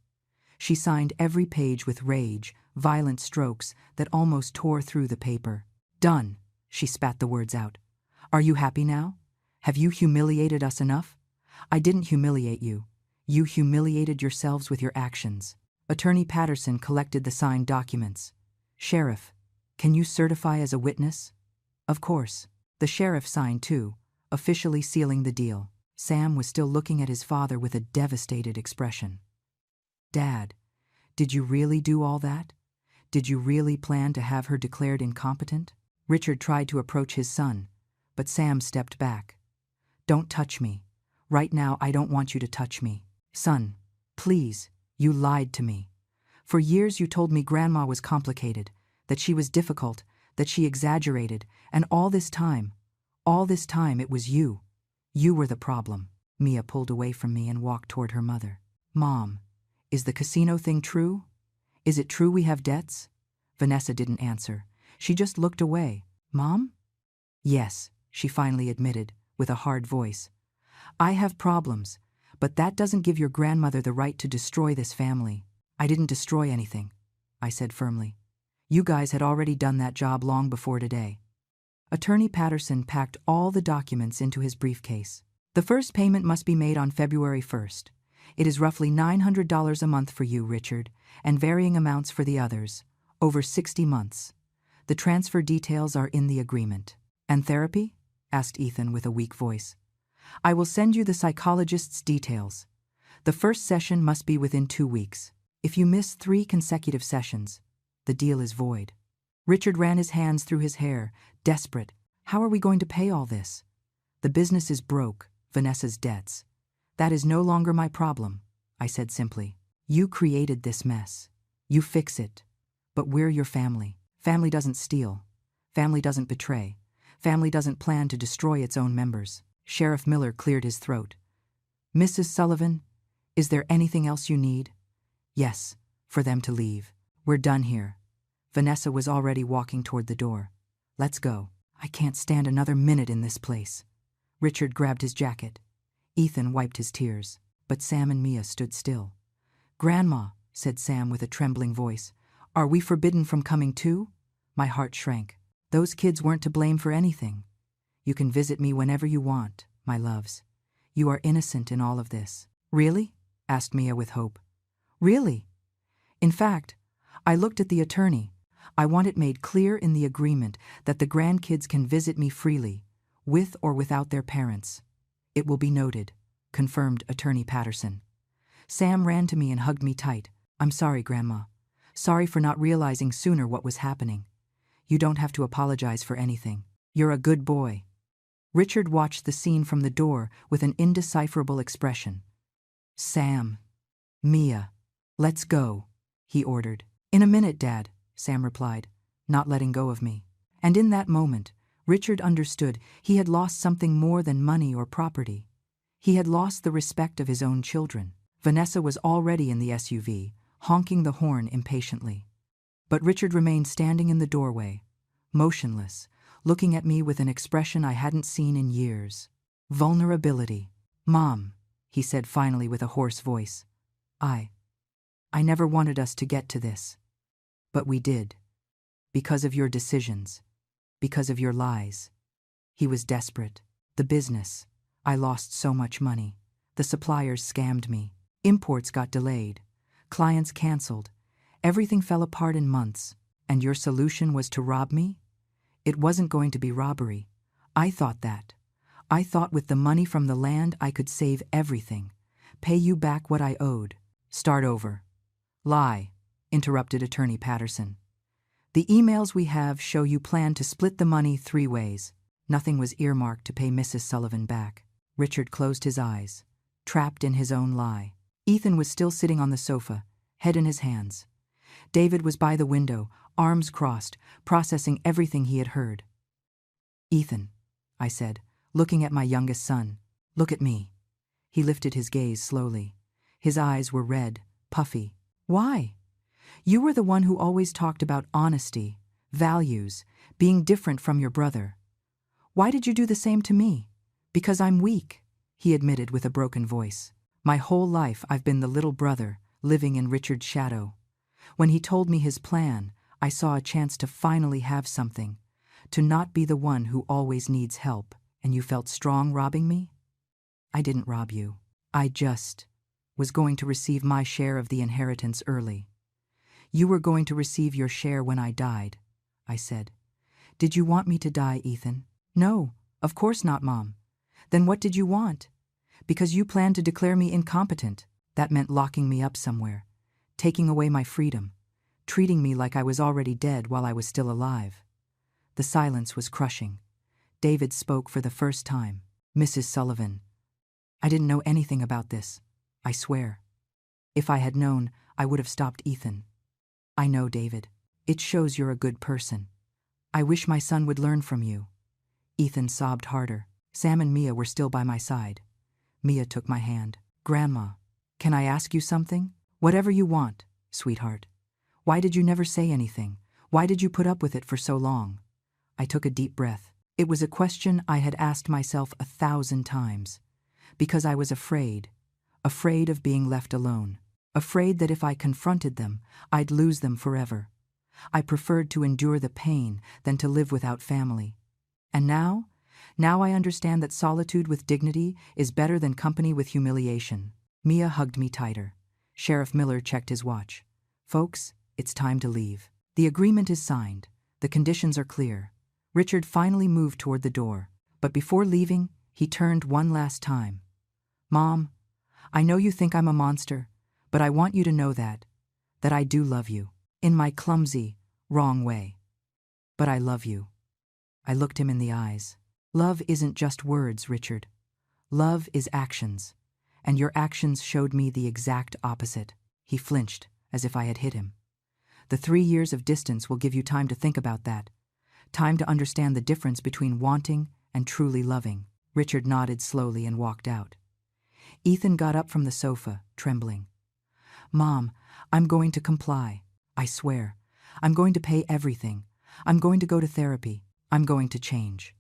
She signed every page with rage, violent strokes that almost tore through the paper. "Done," she spat the words out. "Are you happy now? Have you humiliated us enough?" "I didn't humiliate you. You humiliated yourselves with your actions." Attorney Patterson collected the signed documents. "Sheriff, can you certify as a witness?" "Of course." The sheriff signed too, officially sealing the deal. Sam was still looking at his father with a devastated expression. "Dad, did you really do all that? Did you really plan to have her declared incompetent?" Richard tried to approach his son, but Sam stepped back. "Don't touch me. Right now I don't want you to touch me. Son, please, you lied to me. For years you told me Grandma was complicated, that she was difficult, that she exaggerated, and all this time it was you. You were the problem." Mia pulled away from me and walked toward her mother. "Mom, is the casino thing true? Is it true we have debts?" Vanessa didn't answer. She just looked away. "Mom?" "Yes," she finally admitted, with a hard voice. "I have problems, but that doesn't give your grandmother the right to destroy this family." "I didn't destroy anything," I said firmly. "You guys had already done that job long before today." Attorney Patterson packed all the documents into his briefcase. "The first payment must be made on February 1st. It is roughly $900 a month for you, Richard, and varying amounts for the others, over 60 months. The transfer details are in the agreement." "And therapy?" asked Ethan with a weak voice. "I will send you the psychologist's details. The first session must be within 2 weeks. If you miss 3 consecutive sessions, the deal is void." Richard ran his hands through his hair, desperate. "How are we going to pay all this? The business is broke, Vanessa's debts. That is no longer my problem," I said simply. "You created this mess. You fix it. But we're your family. Family doesn't steal. Family doesn't betray. Family doesn't plan to destroy its own members." Sheriff Miller cleared his throat. "Mrs. Sullivan, is there anything else you need?" "Yes, for them to leave. We're done here. Vanessa was already walking toward the door. Let's go. I can't stand another minute in this place. Richard grabbed his jacket. Ethan wiped his tears, but Sam and Mia stood still. Grandma, said Sam with a trembling voice, are we forbidden from coming too? My heart shrank. Those kids weren't to blame for anything. You can visit me whenever you want, my loves. You are innocent in all of this. Really? Asked Mia with hope. Really? In fact, I looked at the attorney. I want it made clear in the agreement that the grandkids can visit me freely, with or without their parents. It will be noted, confirmed Attorney Patterson. Sam ran to me and hugged me tight. I'm sorry, Grandma. Sorry for not realizing sooner what was happening. You don't have to apologize for anything. You're a good boy. Richard watched the scene from the door with an indecipherable expression. Sam. Mia. Let's go, he ordered. In a minute, Dad, Sam replied, not letting go of me. And in that moment, Richard understood he had lost something more than money or property. He had lost the respect of his own children. Vanessa was already in the SUV, honking the horn impatiently. But Richard remained standing in the doorway, motionless, looking at me with an expression I hadn't seen in years. Vulnerability. Mom, he said finally with a hoarse voice. I never wanted us to get to this. But we did. Because of your decisions. Because of your lies. He was desperate. The business. I lost so much money. The suppliers scammed me. Imports got delayed. Clients canceled. Everything fell apart in months. And your solution was to rob me? It wasn't going to be robbery. I thought that. I thought with the money from the land I could save everything. Pay you back what I owed. Start over. Lie, interrupted Attorney Patterson. The emails we have show you plan to split the money 3 ways. Nothing was earmarked to pay Mrs. Sullivan back. Richard closed his eyes, trapped in his own lie. Ethan was still sitting on the sofa, head in his hands. David was by the window, arms crossed, processing everything he had heard. Ethan, I said, looking at my youngest son, look at me. He lifted his gaze slowly. His eyes were red, puffy. Why? You were the one who always talked about honesty, values, being different from your brother. Why did you do the same to me? Because I'm weak, he admitted with a broken voice. My whole life I've been the little brother, living in Richard's shadow. When he told me his plan, I saw a chance to finally have something, to not be the one who always needs help, and you felt strong robbing me? I didn't rob you. I just was going to receive my share of the inheritance early. You were going to receive your share when I died, I said. Did you want me to die, Ethan? No, of course not, Mom. Then what did you want? Because you planned to declare me incompetent. That meant locking me up somewhere, taking away my freedom, treating me like I was already dead while I was still alive. The silence was crushing. David spoke for the first time. Mrs. Sullivan, I didn't know anything about this, I swear. If I had known, I would have stopped Ethan. I know, David. It shows you're a good person. I wish my son would learn from you. Ethan sobbed harder. Sam and Mia were still by my side. Mia took my hand. Grandma, can I ask you something? Whatever you want, sweetheart. Why did you never say anything? Why did you put up with it for so long? I took a deep breath. It was a question I had asked myself 1,000 times. Because I was afraid of being left alone. Afraid that if I confronted them, I'd lose them forever. I preferred to endure the pain than to live without family. And now I understand that solitude with dignity is better than company with humiliation. Mia hugged me tighter. Sheriff Miller checked his watch. Folks, it's time to leave. The agreement is signed. The conditions are clear. Richard finally moved toward the door. But before leaving, he turned one last time. Mom, I know you think I'm a monster, but I want you to know that I do love you. In my clumsy, wrong way. But I love you. I looked him in the eyes. Love isn't just words, Richard. Love is actions. And your actions showed me the exact opposite. He flinched, as if I had hit him. The 3 years of distance will give you time to think about that. Time to understand the difference between wanting and truly loving. Richard nodded slowly and walked out. Ethan got up from the sofa, trembling. Mom, I'm going to comply. I swear. I'm going to pay everything. I'm going to go to therapy. I'm going to change.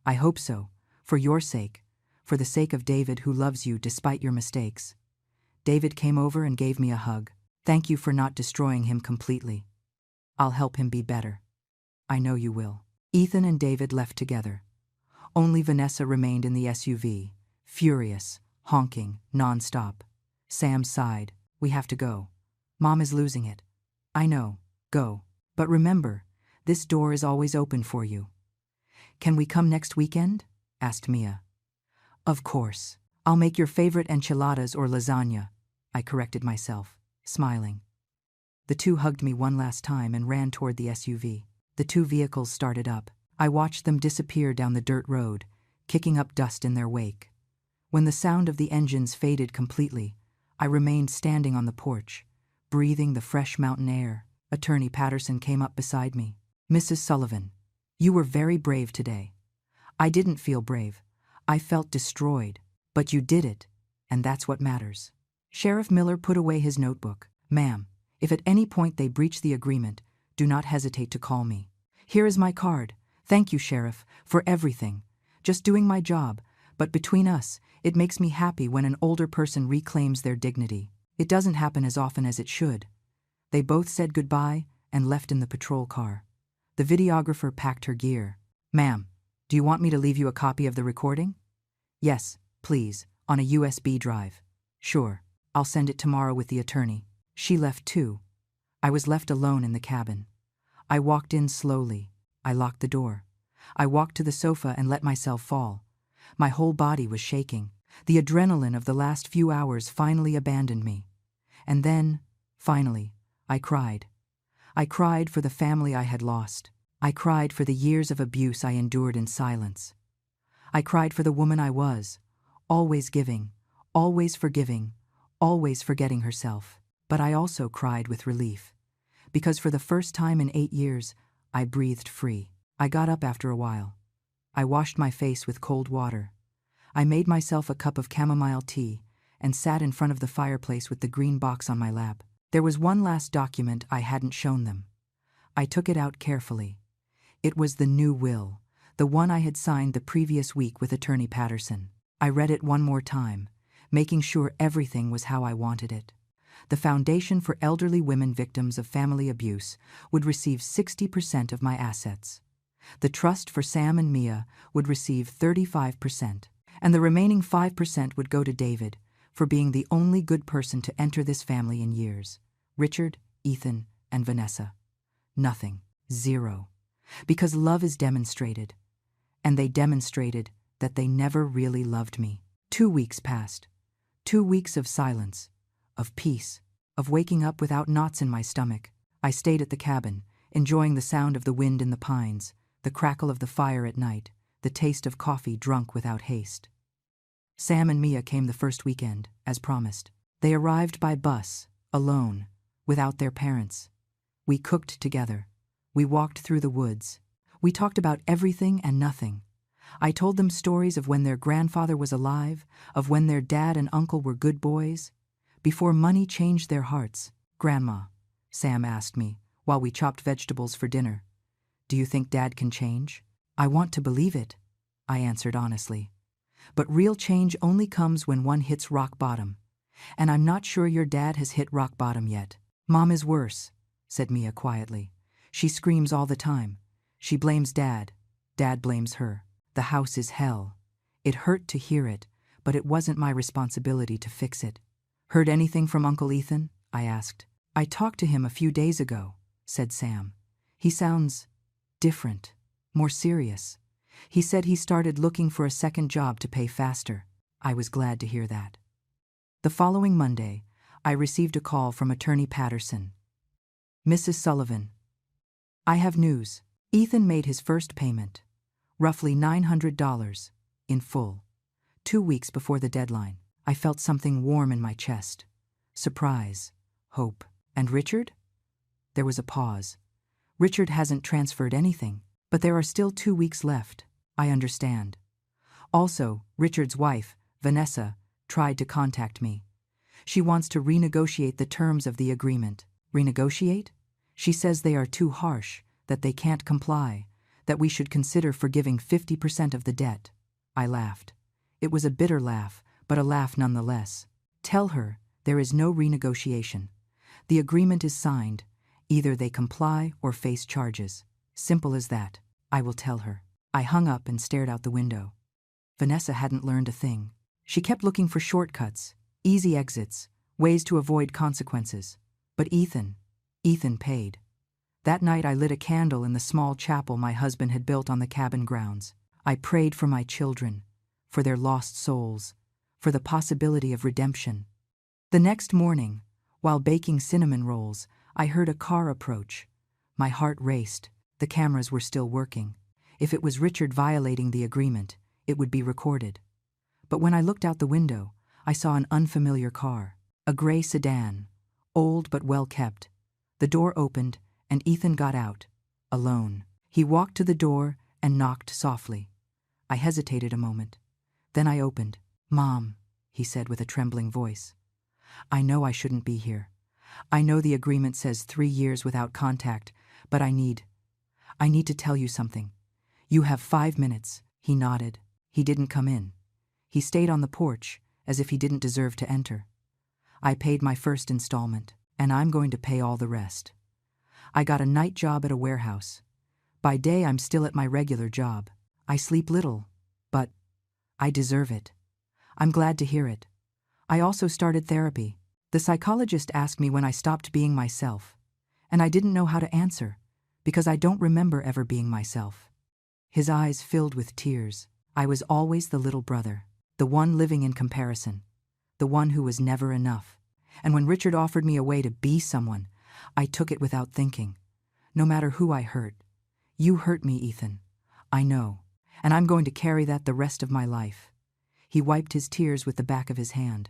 I hope so, for your sake, for the sake of David who loves you despite your mistakes. David came over and gave me a hug. Thank you for not destroying him completely. I'll help him be better. I know you will. Ethan and David left together. Only Vanessa remained in the SUV, furious, honking, non-stop. Sam sighed. We have to go. Mom is losing it. I know. Go. But remember, this door is always open for you. Can we come next weekend? Asked Mia. Of course. I'll make your favorite enchiladas or lasagna, I corrected myself, smiling. The two hugged me one last time and ran toward the SUV. The two vehicles started up. I watched them disappear down the dirt road, kicking up dust in their wake. When the sound of the engines faded completely, I remained standing on the porch, breathing the fresh mountain air. Attorney Patterson came up beside me. Mrs. Sullivan, you were very brave today. I didn't feel brave. I felt destroyed. But you did it, and that's what matters. Sheriff Miller put away his notebook. Ma'am, if at any point they breach the agreement, do not hesitate to call me. Here is my card. Thank you, Sheriff, for everything. Just doing my job, but between us, it makes me happy when an older person reclaims their dignity. It doesn't happen as often as it should. They both said goodbye and left in the patrol car. The videographer packed her gear. Ma'am, do you want me to leave you a copy of the recording? Yes, please, on a USB drive. Sure, I'll send it tomorrow with the attorney. She left too. I was left alone in the cabin. I walked in slowly. I locked the door. I walked to the sofa and let myself fall. My whole body was shaking. The adrenaline of the last few hours finally abandoned me. And then, finally, I cried. I cried for the family I had lost. I cried for the years of abuse I endured in silence. I cried for the woman I was, always giving, always forgiving, always forgetting herself. But I also cried with relief, because for the first time in 8 years, I breathed free. I got up after a while. I washed my face with cold water. I made myself a cup of chamomile tea and sat in front of the fireplace with the green box on my lap. There was one last document I hadn't shown them. I took it out carefully. It was the new will, the one I had signed the previous week with Attorney Patterson. I read it one more time, making sure everything was how I wanted it. The Foundation for Elderly Women Victims of Family Abuse would receive 60% of my assets. The trust for Sam and Mia would receive 35%, and the remaining 5% would go to David for being the only good person to enter this family in years. Richard, Ethan, and Vanessa. Nothing. Zero. Because love is demonstrated. And they demonstrated that they never really loved me. 2 weeks passed. 2 weeks of silence, of peace, of waking up without knots in my stomach. I stayed at the cabin, enjoying the sound of the wind in the pines, the crackle of the fire at night, the taste of coffee drunk without haste. Sam and Mia came the first weekend, as promised. They arrived by bus, alone, without their parents. We cooked together. We walked through the woods. We talked about everything and nothing. I told them stories of when their grandfather was alive, of when their dad and uncle were good boys, before money changed their hearts. Grandma, Sam asked me, while we chopped vegetables for dinner, do you think Dad can change? I want to believe it, I answered honestly. But real change only comes when one hits rock bottom. And I'm not sure your dad has hit rock bottom yet. Mom is worse, said Mia quietly. She screams all the time. She blames Dad. Dad blames her. The house is hell. It hurt to hear it, but it wasn't my responsibility to fix it. Heard anything from Uncle Ethan? I asked. I talked to him a few days ago, said Sam. He sounds different, more serious. He said he started looking for a second job to pay faster. I was glad to hear that. The following Monday, I received a call from Attorney Patterson. Mrs. Sullivan, I have news. Ethan made his first payment, roughly $900, in full. 2 weeks before the deadline, I felt something warm in my chest. Surprise, hope. And Richard? There was a pause. Richard hasn't transferred anything, but there are still 2 weeks left. I understand. Also, Richard's wife, Vanessa, tried to contact me. She wants to renegotiate the terms of the agreement. Renegotiate? She says they are too harsh, that they can't comply, that we should consider forgiving 50% of the debt. I laughed. It was a bitter laugh, but a laugh nonetheless. Tell her there is no renegotiation. The agreement is signed. Either they comply or face charges. Simple as that. I will tell her. I hung up and stared out the window. Vanessa hadn't learned a thing. She kept looking for shortcuts, easy exits, ways to avoid consequences. But Ethan paid. That night I lit a candle in the small chapel my husband had built on the cabin grounds. I prayed for my children, for their lost souls, for the possibility of redemption. The next morning, while baking cinnamon rolls, I heard a car approach. My heart raced. The cameras were still working. If it was Richard violating the agreement, it would be recorded. But when I looked out the window, I saw an unfamiliar car, a gray sedan, old but well kept. The door opened, and Ethan got out, alone. He walked to the door and knocked softly. I hesitated a moment. Then I opened. "Mom," he said with a trembling voice. "I know I shouldn't be here. I know the agreement says 3 years without contact, but I need to tell you something. You have 5 minutes." He nodded. He didn't come in. He stayed on the porch, as if he didn't deserve to enter. "I paid my first installment, and I'm going to pay all the rest. I got a night job at a warehouse. By day I'm still at my regular job. I sleep little, but I deserve it. I'm glad to hear it. I also started therapy. The psychologist asked me when I stopped being myself, and I didn't know how to answer, because I don't remember ever being myself." His eyes filled with tears. I was always the little brother, the one living in comparison, the one who was never enough. And when Richard offered me a way to be someone, I took it without thinking. No matter who I hurt. You hurt me, Ethan. I know, and I'm going to carry that the rest of my life. He wiped his tears with the back of his hand.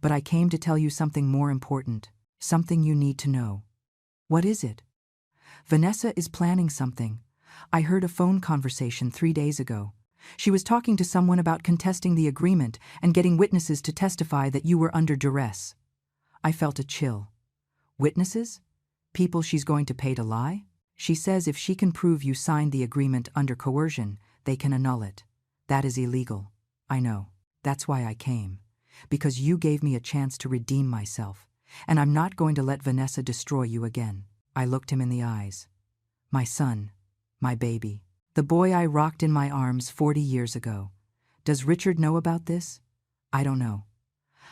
"But I came to tell you something more important, something you need to know." "What is it?" "Vanessa is planning something. I heard a phone conversation 3 days ago. She was talking to someone about contesting the agreement and getting witnesses to testify that you were under duress." I felt a chill. "Witnesses? People she's going to pay to lie?" "She says if she can prove you signed the agreement under coercion, they can annul it. That is illegal." "I know. That's why I came. Because you gave me a chance to redeem myself, and I'm not going to let Vanessa destroy you again." I looked him in the eyes. "My son, my baby, the boy I rocked in my arms 40 years ago. Does Richard know about this?" "I don't know."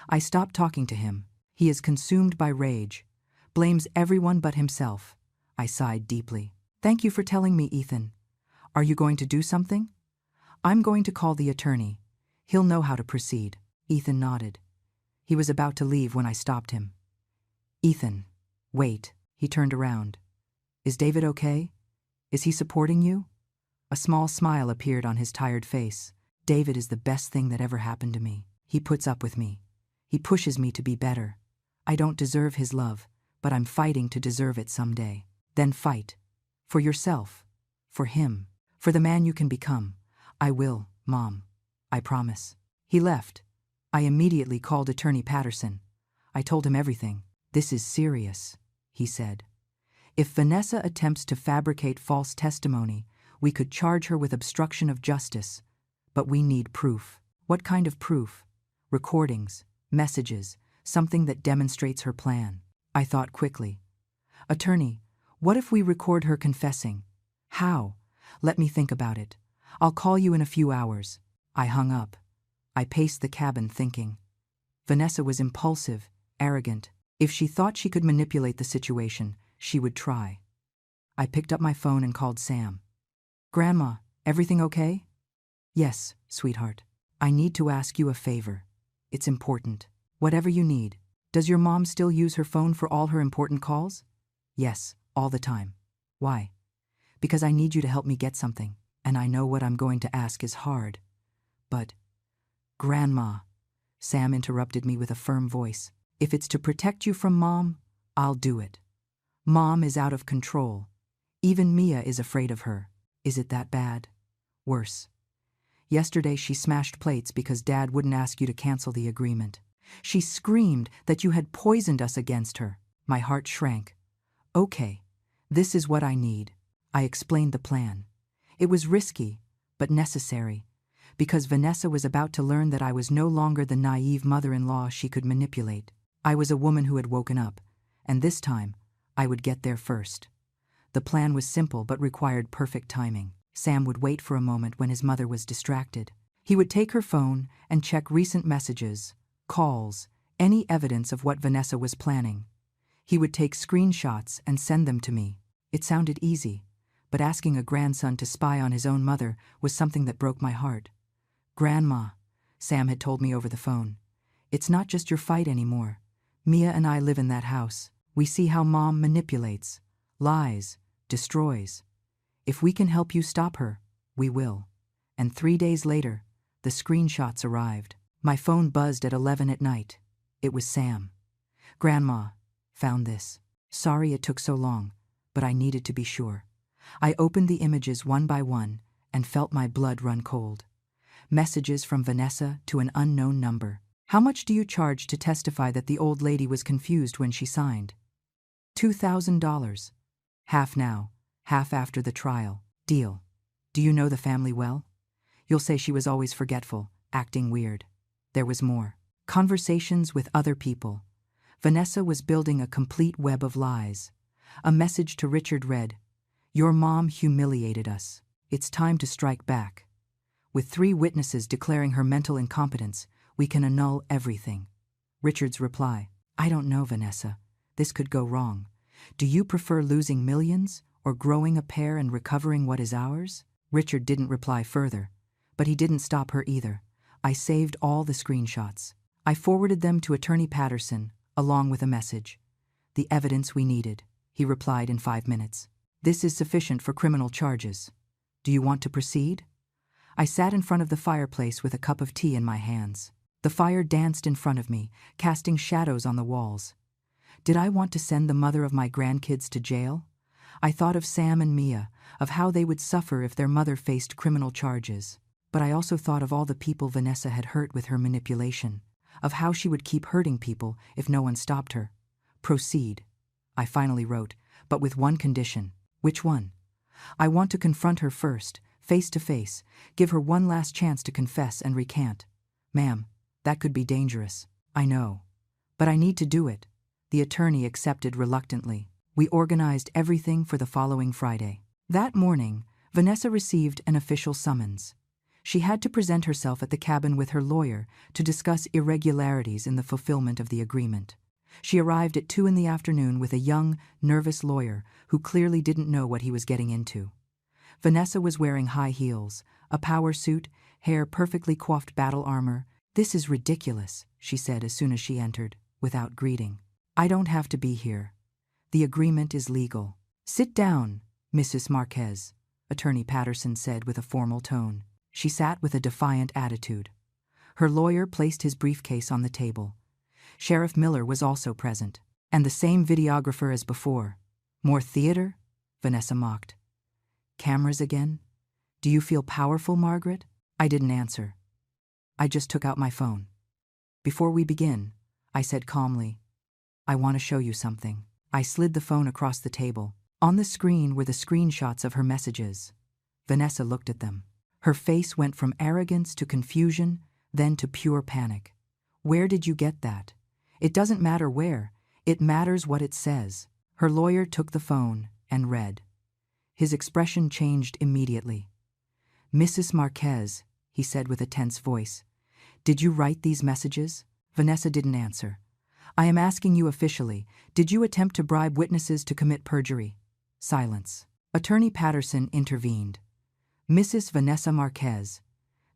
I stopped talking to him. He is consumed by rage, blames everyone but himself. I sighed deeply. "Thank you for telling me, Ethan. Are you going to do something?" "I'm going to call the attorney. He'll know how to proceed." Ethan nodded. He was about to leave when I stopped him. "Ethan, wait." He turned around. "Is David okay? Is he supporting you?" A small smile appeared on his tired face. "David is the best thing that ever happened to me. He puts up with me. He pushes me to be better. I don't deserve his love, but I'm fighting to deserve it someday." "Then fight. For yourself. For him. For the man you can become." "I will, Mom. I promise." He left. I immediately called Attorney Patterson. I told him everything. "This is serious," he said. "If Vanessa attempts to fabricate false testimony, we could charge her with obstruction of justice. But we need proof." "What kind of proof?" "Recordings, messages, something that demonstrates her plan." I thought quickly. "Attorney, what if we record her confessing?" "How?" "Let me think about it. I'll call you in a few hours." I hung up. I paced the cabin thinking. Vanessa was impulsive, arrogant. If she thought she could manipulate the situation, she would try. I picked up my phone and called Sam. "Grandma, everything okay?" "Yes, sweetheart. I need to ask you a favor. It's important." "Whatever you need." "Does your mom still use her phone for all her important calls?" "Yes, all the time." "Why?" "Because I need you to help me get something, and I know what I'm going to ask is hard. But..." "Grandma," Sam interrupted me with a firm voice, "if it's to protect you from Mom, I'll do it. Mom is out of control. Even Mia is afraid of her. Is it that bad? Worse. Yesterday she smashed plates because Dad wouldn't ask you to cancel the agreement. She screamed that you had poisoned us against her." My heart shrank. "Okay, This is what I need. I explained the plan. It was risky, but necessary, because Vanessa was about to learn that I was no longer the naive mother-in-law she could manipulate. I was a woman who had woken up, and this time, I would get there first. The plan was simple but required perfect timing. Sam would wait for a moment when his mother was distracted. He would take her phone and check recent messages, calls, any evidence of what Vanessa was planning. He would take screenshots and send them to me. It sounded easy, but asking a grandson to spy on his own mother was something that broke my heart. "Grandma," Sam had told me over the phone, "it's not just your fight anymore. Mia and I live in that house. We see how Mom manipulates, lies, destroys. If we can help you stop her, we will." And 3 days later, the screenshots arrived. My phone buzzed at 11 at night. It was Sam. "Grandma, found this. Sorry it took so long, but I needed to be sure." I opened the images one by one and felt my blood run cold. Messages from Vanessa to an unknown number. "How much do you charge to testify that the old lady was confused when she signed?" $2,000. Half now, half after the trial. Deal. Do you know the family well? You'll say she was always forgetful, acting weird. There was more. Conversations with other people. Vanessa was building a complete web of lies. A message to Richard read, "Your mom humiliated us. It's time to strike back. With 3 witnesses declaring her mental incompetence, we can annul everything." Richard's reply, "I don't know, Vanessa. This could go wrong. Do you prefer losing millions or growing a pair and recovering what is ours?" Richard didn't reply further, but he didn't stop her either. I saved all the screenshots. I forwarded them to Attorney Patterson, along with a message. "The evidence we needed," he replied in 5 minutes. "This is sufficient for criminal charges. Do you want to proceed?" I sat in front of the fireplace with a cup of tea in my hands. The fire danced in front of me, casting shadows on the walls. Did I want to send the mother of my grandkids to jail? I thought of Sam and Mia, of how they would suffer if their mother faced criminal charges. But I also thought of all the people Vanessa had hurt with her manipulation, of how she would keep hurting people if no one stopped her. "Proceed," I finally wrote, but with one condition. "Which one?" "I want to confront her first, face to face, give her one last chance to confess and recant." "Ma'am, that could be dangerous." "I know. But I need to do it." The attorney accepted reluctantly. We organized everything for the following Friday. That morning, Vanessa received an official summons. She had to present herself at the cabin with her lawyer to discuss irregularities in the fulfillment of the agreement. She arrived at 2 in the afternoon with a young, nervous lawyer who clearly didn't know what he was getting into. Vanessa was wearing high heels, a power suit, hair perfectly coiffed battle armor. "This is ridiculous," she said as soon as she entered, without greeting. "I don't have to be here. The agreement is legal." "Sit down, Mrs. Marquez," Attorney Patterson said with a formal tone. She sat with a defiant attitude. Her lawyer placed his briefcase on the table. Sheriff Miller was also present, and the same videographer as before. "More theater?" Vanessa mocked. "Cameras again? Do you feel powerful, Margaret?" I didn't answer. I just took out my phone. "Before we begin," I said calmly, "I want to show you something." I slid the phone across the table. On the screen were the screenshots of her messages. Vanessa looked at them. Her face went from arrogance to confusion, then to pure panic. "Where did you get that?" "It doesn't matter where. It matters what it says." Her lawyer took the phone and read. His expression changed immediately. "Mrs. Marquez," he said with a tense voice, "did you write these messages?" Vanessa didn't answer. "I am asking you officially, did you attempt to bribe witnesses to commit perjury?" Silence. Attorney Patterson intervened. "Mrs. Vanessa Marquez,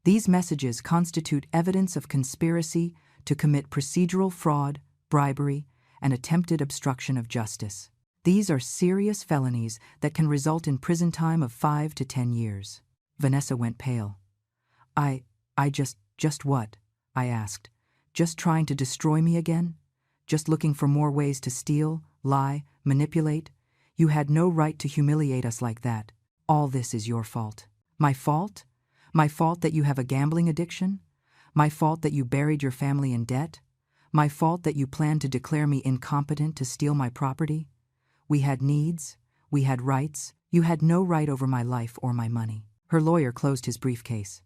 these messages constitute evidence of conspiracy to commit procedural fraud, bribery, and attempted obstruction of justice. These are serious felonies that can result in prison time of 5 to 10 years. Vanessa went pale. I just what?" I asked. "Just trying to destroy me again? Just looking for more ways to steal, lie, manipulate? You had no right to humiliate us like that. All this is your fault." "My fault? My fault that you have a gambling addiction? My fault that you buried your family in debt? My fault that you planned to declare me incompetent to steal my property? We had needs, We had rights. You had no right over my life or my money. Her lawyer closed his briefcase.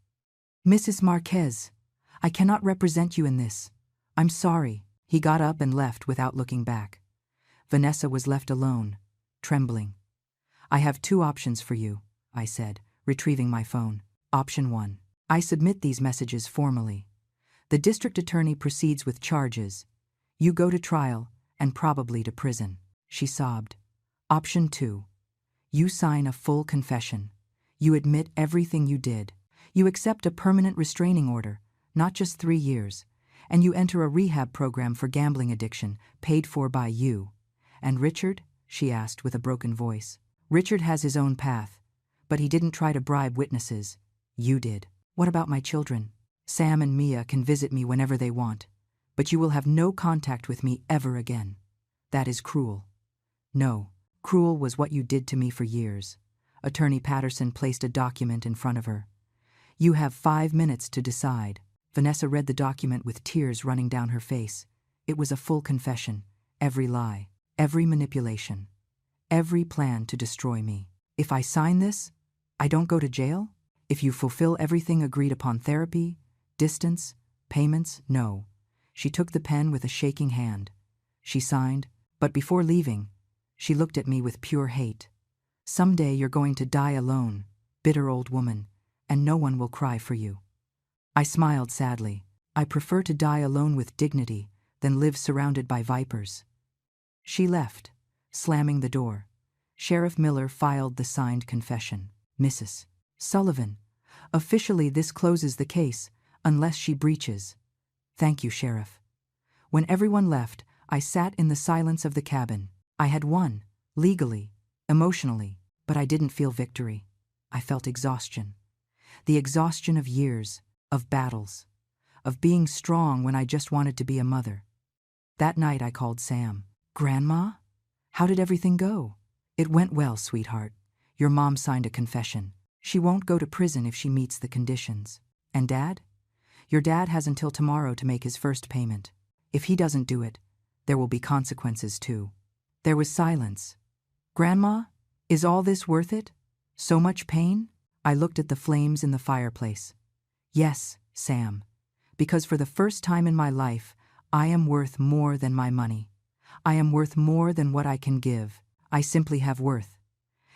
Mrs. Marquez, I cannot represent you in this. I'm sorry. He got up and left without looking back. Vanessa was left alone, trembling. I have two options for you, I said, retrieving my phone. Option 1. I submit these messages formally. The district attorney proceeds with charges. You go to trial and probably to prison. She sobbed. Option 2. You sign a full confession. You admit everything you did. You accept a permanent restraining order, not just 3 years, and you enter a rehab program for gambling addiction, paid for by you. And Richard? She asked with a broken voice. Richard has his own path, but he didn't try to bribe witnesses. You did. What about my children? Sam and Mia can visit me whenever they want, but you will have no contact with me ever again. That is cruel. No, cruel was what you did to me for years. Attorney Patterson placed a document in front of her. You have 5 minutes to decide. Vanessa read the document with tears running down her face. It was a full confession. Every lie, every manipulation, every plan to destroy me. If I sign this, I don't go to jail? If you fulfill everything agreed upon, therapy, distance, payments, no. She took the pen with a shaking hand. She signed, but before leaving, she looked at me with pure hate. Someday you're going to die alone, bitter old woman, and no one will cry for you. I smiled sadly. I prefer to die alone with dignity than live surrounded by vipers. She left, slamming the door. Sheriff Miller filed the signed confession. Mrs. Sullivan, officially this closes the case, unless she breaches. Thank you, Sheriff. When everyone left, I sat in the silence of the cabin. I had won, legally, emotionally, but I didn't feel victory. I felt exhaustion. The exhaustion of years, of battles, of being strong when I just wanted to be a mother. That night I called Sam. Grandma? How did everything go? It went well, sweetheart. Your mom signed a confession. She won't go to prison if she meets the conditions. And Dad? Your dad has until tomorrow to make his first payment. If he doesn't do it, there will be consequences too. There was silence. Grandma, is all this worth it? So much pain? I looked at the flames in the fireplace. Yes, Sam, because for the first time in my life, I am worth more than my money. I am worth more than what I can give. I simply have worth.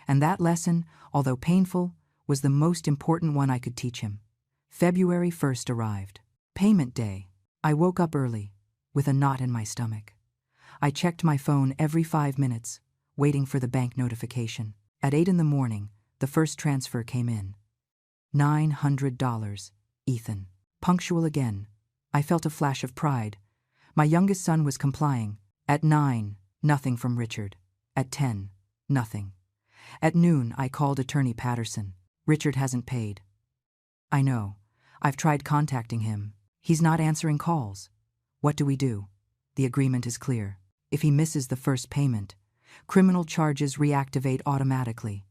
And that lesson, although painful, was the most important one I could teach him. February 1st arrived. Payment day. I woke up early, with a knot in my stomach. I checked my phone every 5 minutes, waiting for the bank notification. At 8 in the morning, the first transfer came in. $900, Ethan. Punctual again. I felt a flash of pride. My youngest son was complying. At 9, nothing from Richard. At 10, nothing. At noon, I called Attorney Patterson. Richard hasn't paid. I know. I've tried contacting him. He's not answering calls. What do we do? The agreement is clear. If he misses the first payment, criminal charges reactivate automatically.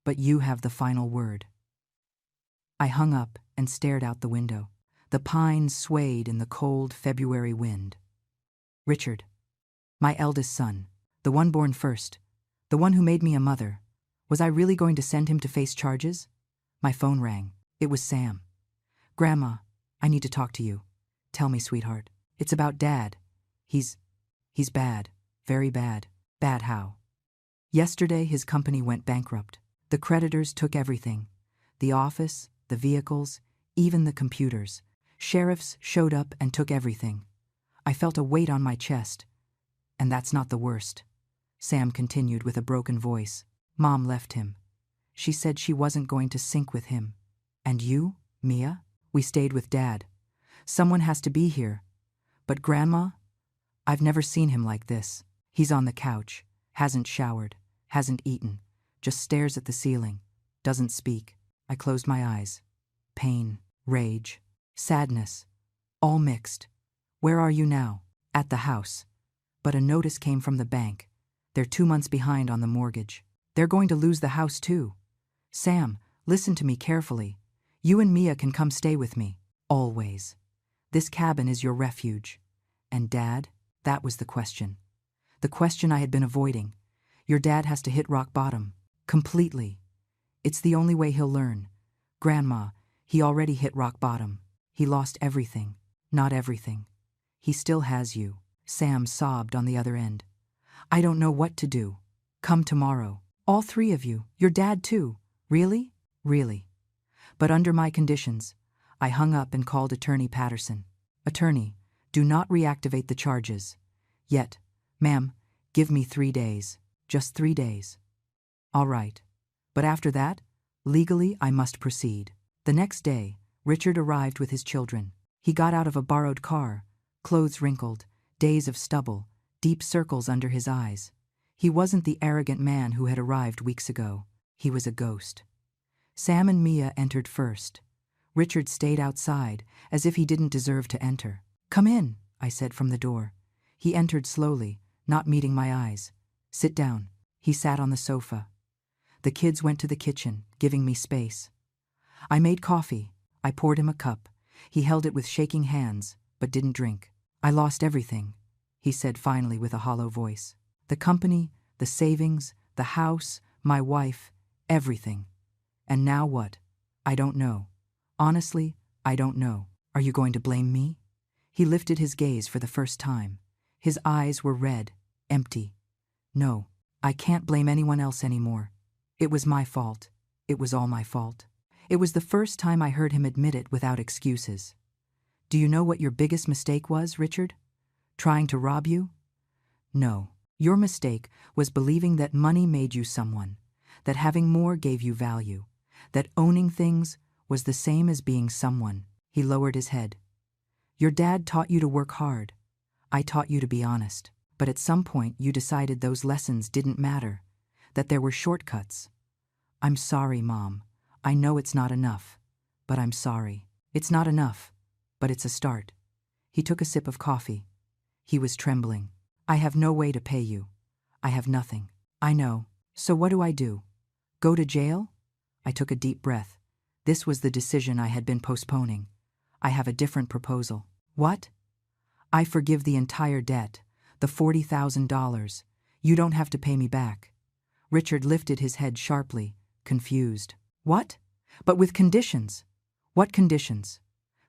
But you have the final word. I hung up and stared out the window. The pines swayed in the cold February wind. Richard, my eldest son, the one born first, the one who made me a mother, was I really going to send him to face charges? My phone rang. It was Sam. Grandma, I need to talk to you. Tell me, sweetheart. It's about Dad. He's bad. Very bad. Bad how? Yesterday, his company went bankrupt. The creditors took everything. The office, the vehicles, even the computers. Sheriffs showed up and took everything. I felt a weight on my chest. And that's not the worst. Sam continued with a broken voice. Mom left him. She said she wasn't going to sink with him. And you, Mia? We stayed with Dad. Someone has to be here. But Grandma? I've never seen him like this. He's on the couch, hasn't showered, hasn't eaten, just stares at the ceiling, doesn't speak. I closed my eyes. Pain, rage, sadness, all mixed. Where are you now? At the house. But a notice came from the bank. They're 2 months behind on the mortgage. They're going to lose the house too. Sam, listen to me carefully. You and Mia can come stay with me. Always. This cabin is your refuge. And Dad? That was the question. The question I had been avoiding. Your dad has to hit rock bottom. Completely. It's the only way he'll learn. Grandma, he already hit rock bottom. He lost everything. Not everything. He still has you. Sam sobbed on the other end. I don't know what to do. Come tomorrow. All three of you. Your dad too. Really? Really. But under my conditions. I hung up and called Attorney Patterson. Attorney, do not reactivate the charges. Yet. Ma'am, give me 3 days. Just 3 days. All right. But after that, legally I must proceed. The next day, Richard arrived with his children. He got out of a borrowed car, clothes wrinkled, days of stubble, deep circles under his eyes. He wasn't the arrogant man who had arrived weeks ago. He was a ghost. Sam and Mia entered first. Richard stayed outside, as if he didn't deserve to enter. Come in, I said from the door. He entered slowly, not meeting my eyes. Sit down. He sat on the sofa. The kids went to the kitchen, giving me space. I made coffee. I poured him a cup. He held it with shaking hands, but didn't drink. I lost everything, he said finally with a hollow voice. The company, the savings, the house, my wife, everything. And now what? I don't know. Honestly, I don't know. Are you going to blame me? He lifted his gaze for the first time. His eyes were red, empty. No, I can't blame anyone else anymore. It was my fault. It was all my fault. It was the first time I heard him admit it without excuses. Do you know what your biggest mistake was, Richard? Trying to rob you? No. Your mistake was believing that money made you someone, that having more gave you value, that owning things was the same as being someone. He lowered his head. Your dad taught you to work hard. I taught you to be honest. But at some point you decided those lessons didn't matter, that there were shortcuts. I'm sorry, Mom. I know it's not enough, but I'm sorry. It's not enough, but it's a start. He took a sip of coffee. He was trembling. I have no way to pay you. I have nothing. I know. So what do I do? Go to jail? I took a deep breath. This was the decision I had been postponing. I have a different proposal. What? I forgive the entire debt, the $40,000. You don't have to pay me back. Richard lifted his head sharply, confused. What? But with conditions. What conditions?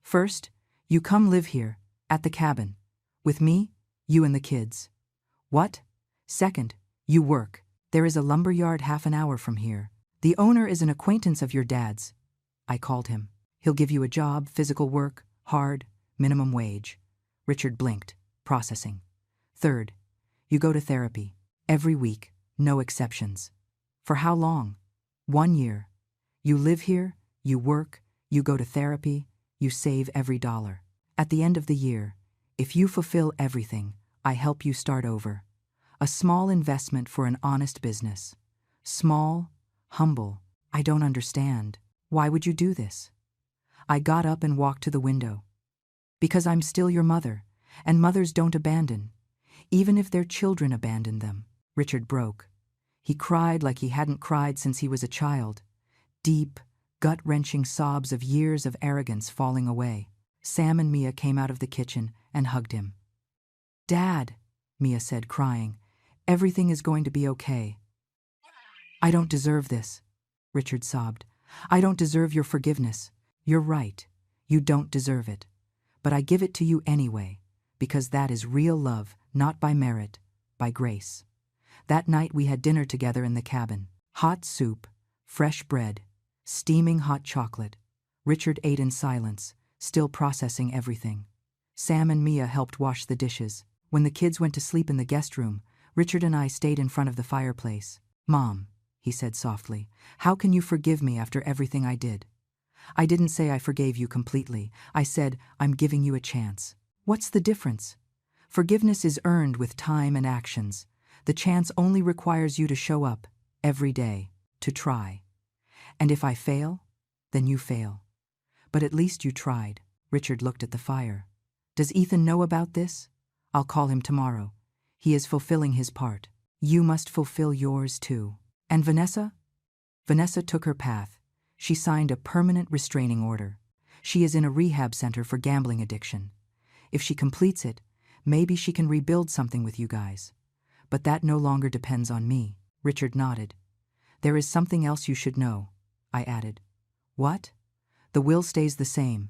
First, you come live here, at the cabin. With me, you and the kids. What? Second, you work. There is a lumberyard half an hour from here. The owner is an acquaintance of your dad's. I called him. He'll give you a job, physical work, hard, minimum wage. Richard blinked, processing. Third, you go to therapy. Every week, no exceptions. For how long? 1 year. You live here, you work, you go to therapy, you save every dollar. At the end of the year, if you fulfill everything, I help you start over. A small investment for an honest business. Small, humble. I don't understand. Why would you do this? I got up and walked to the window. Because I'm still your mother, and mothers don't abandon, even if their children abandon them. Richard broke. He cried like he hadn't cried since he was a child. Deep, gut-wrenching sobs of years of arrogance falling away. Sam and Mia came out of the kitchen and hugged him. Dad, Mia said, crying, everything is going to be okay. I don't deserve this, Richard sobbed. I don't deserve your forgiveness. You're right. You don't deserve it. But I give it to you anyway, because that is real love, not by merit, by grace. That night we had dinner together in the cabin. Hot soup, fresh bread, steaming hot chocolate. Richard ate in silence, still processing everything. Sam and Mia helped wash the dishes. When the kids went to sleep in the guest room, Richard and I stayed in front of the fireplace. Mom, he said softly, how can you forgive me after everything I did? I didn't say I forgave you completely. I said, I'm giving you a chance. What's the difference? Forgiveness is earned with time and actions. The chance only requires you to show up, every day, to try. And if I fail, then you fail. But at least you tried. Richard looked at the fire. Does Ethan know about this? I'll call him tomorrow. He is fulfilling his part. You must fulfill yours too. And Vanessa? Vanessa took her path. She signed a permanent restraining order. She is in a rehab center for gambling addiction. If she completes it, maybe she can rebuild something with you guys. But that no longer depends on me. Richard nodded. There is something else you should know, I added. What? The will stays the same.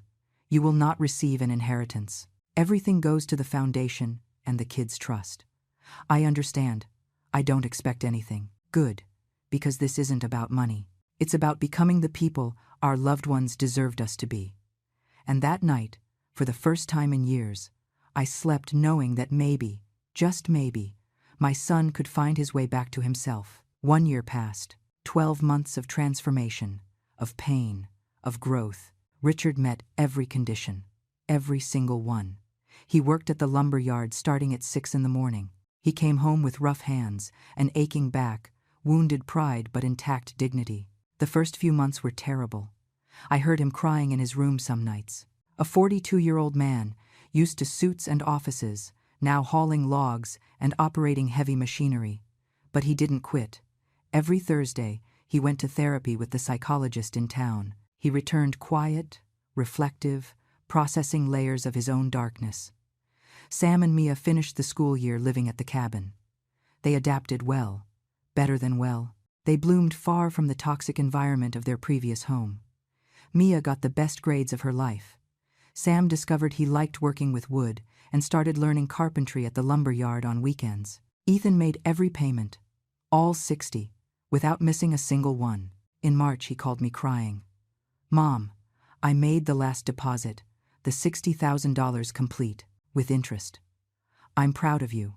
You will not receive an inheritance. Everything goes to the foundation and the kids' trust. I understand. I don't expect anything. Good. Because this isn't about money. It's about becoming the people our loved ones deserved us to be. And that night, for the first time in years, I slept knowing that maybe, just maybe, my son could find his way back to himself. 1 year passed. 12 months of transformation, of pain, of growth. Richard met every condition, every single one. He worked at the lumber yard starting at 6 in the morning. He came home with rough hands, an aching back, wounded pride but intact dignity. The first few months were terrible. I heard him crying in his room some nights. A 42-year-old man, used to suits and offices, now hauling logs and operating heavy machinery. But he didn't quit. Every Thursday, he went to therapy with the psychologist in town. He returned quiet, reflective, processing layers of his own darkness. Sam and Mia finished the school year living at the cabin. They adapted well, better than well. They bloomed far from the toxic environment of their previous home. Mia got the best grades of her life. Sam discovered he liked working with wood and started learning carpentry at the lumber yard on weekends. Ethan made every payment, all 60, without missing a single one. In March, he called me crying. Mom, I made the last deposit, the $60,000 complete, with interest. I'm proud of you.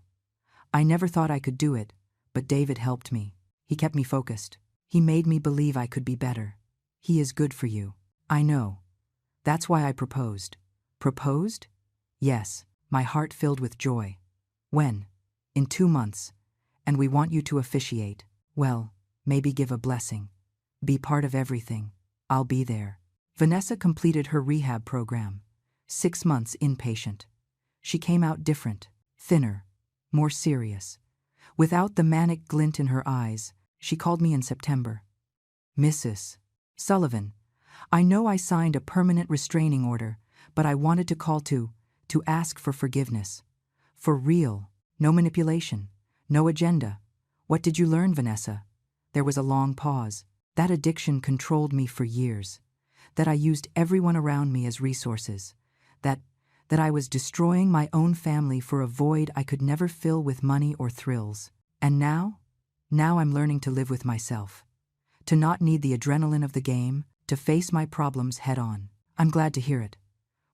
I never thought I could do it, but David helped me. He kept me focused. He made me believe I could be better. He is good for you. I know. That's why I proposed. Proposed? Yes, my heart filled with joy. When? In 2 months. And we want you to officiate. Well, maybe give a blessing. Be part of everything. I'll be there. Vanessa completed her rehab program. 6 months inpatient. She came out different, thinner, more serious. Without the manic glint in her eyes, she called me in September. Mrs. Sullivan, I know I signed a permanent restraining order, but I wanted to call to ask for forgiveness. For real, no manipulation, no agenda. What did you learn, Vanessa? There was a long pause. That addiction controlled me for years. That I used everyone around me as resources. That I was destroying my own family for a void I could never fill with money or thrills. And now I'm learning to live with myself. To not need the adrenaline of the game, to face my problems head on. I'm glad to hear it.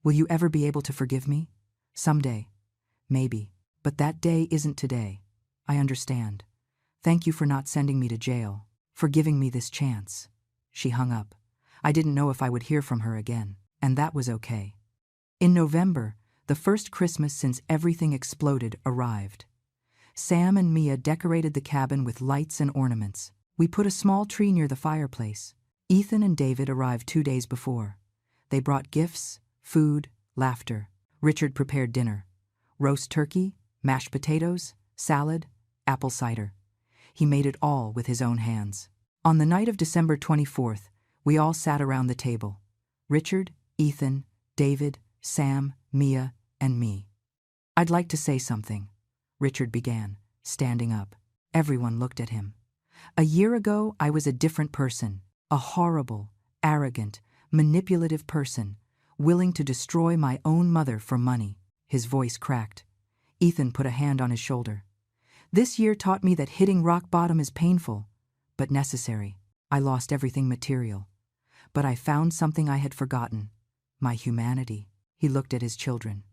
Will you ever be able to forgive me? Someday. Maybe. But that day isn't today. I understand. Thank you for not sending me to jail, for giving me this chance. She hung up. I didn't know if I would hear from her again, and that was okay. In November, the first Christmas since everything exploded arrived. Sam and Mia decorated the cabin with lights and ornaments. We put a small tree near the fireplace. Ethan and David arrived 2 days before. They brought gifts, food, laughter. Richard prepared dinner. Roast turkey, mashed potatoes, salad, apple cider. He made it all with his own hands. On the night of December 24th, we all sat around the table. Richard, Ethan, David, Sam, Mia, and me. I'd like to say something, Richard began, standing up. Everyone looked at him. A year ago, I was a different person, a horrible, arrogant, manipulative person, willing to destroy my own mother for money. His voice cracked. Ethan put a hand on his shoulder. This year taught me that hitting rock bottom is painful, but necessary. I lost everything material. But I found something I had forgotten, my humanity. He looked at his children.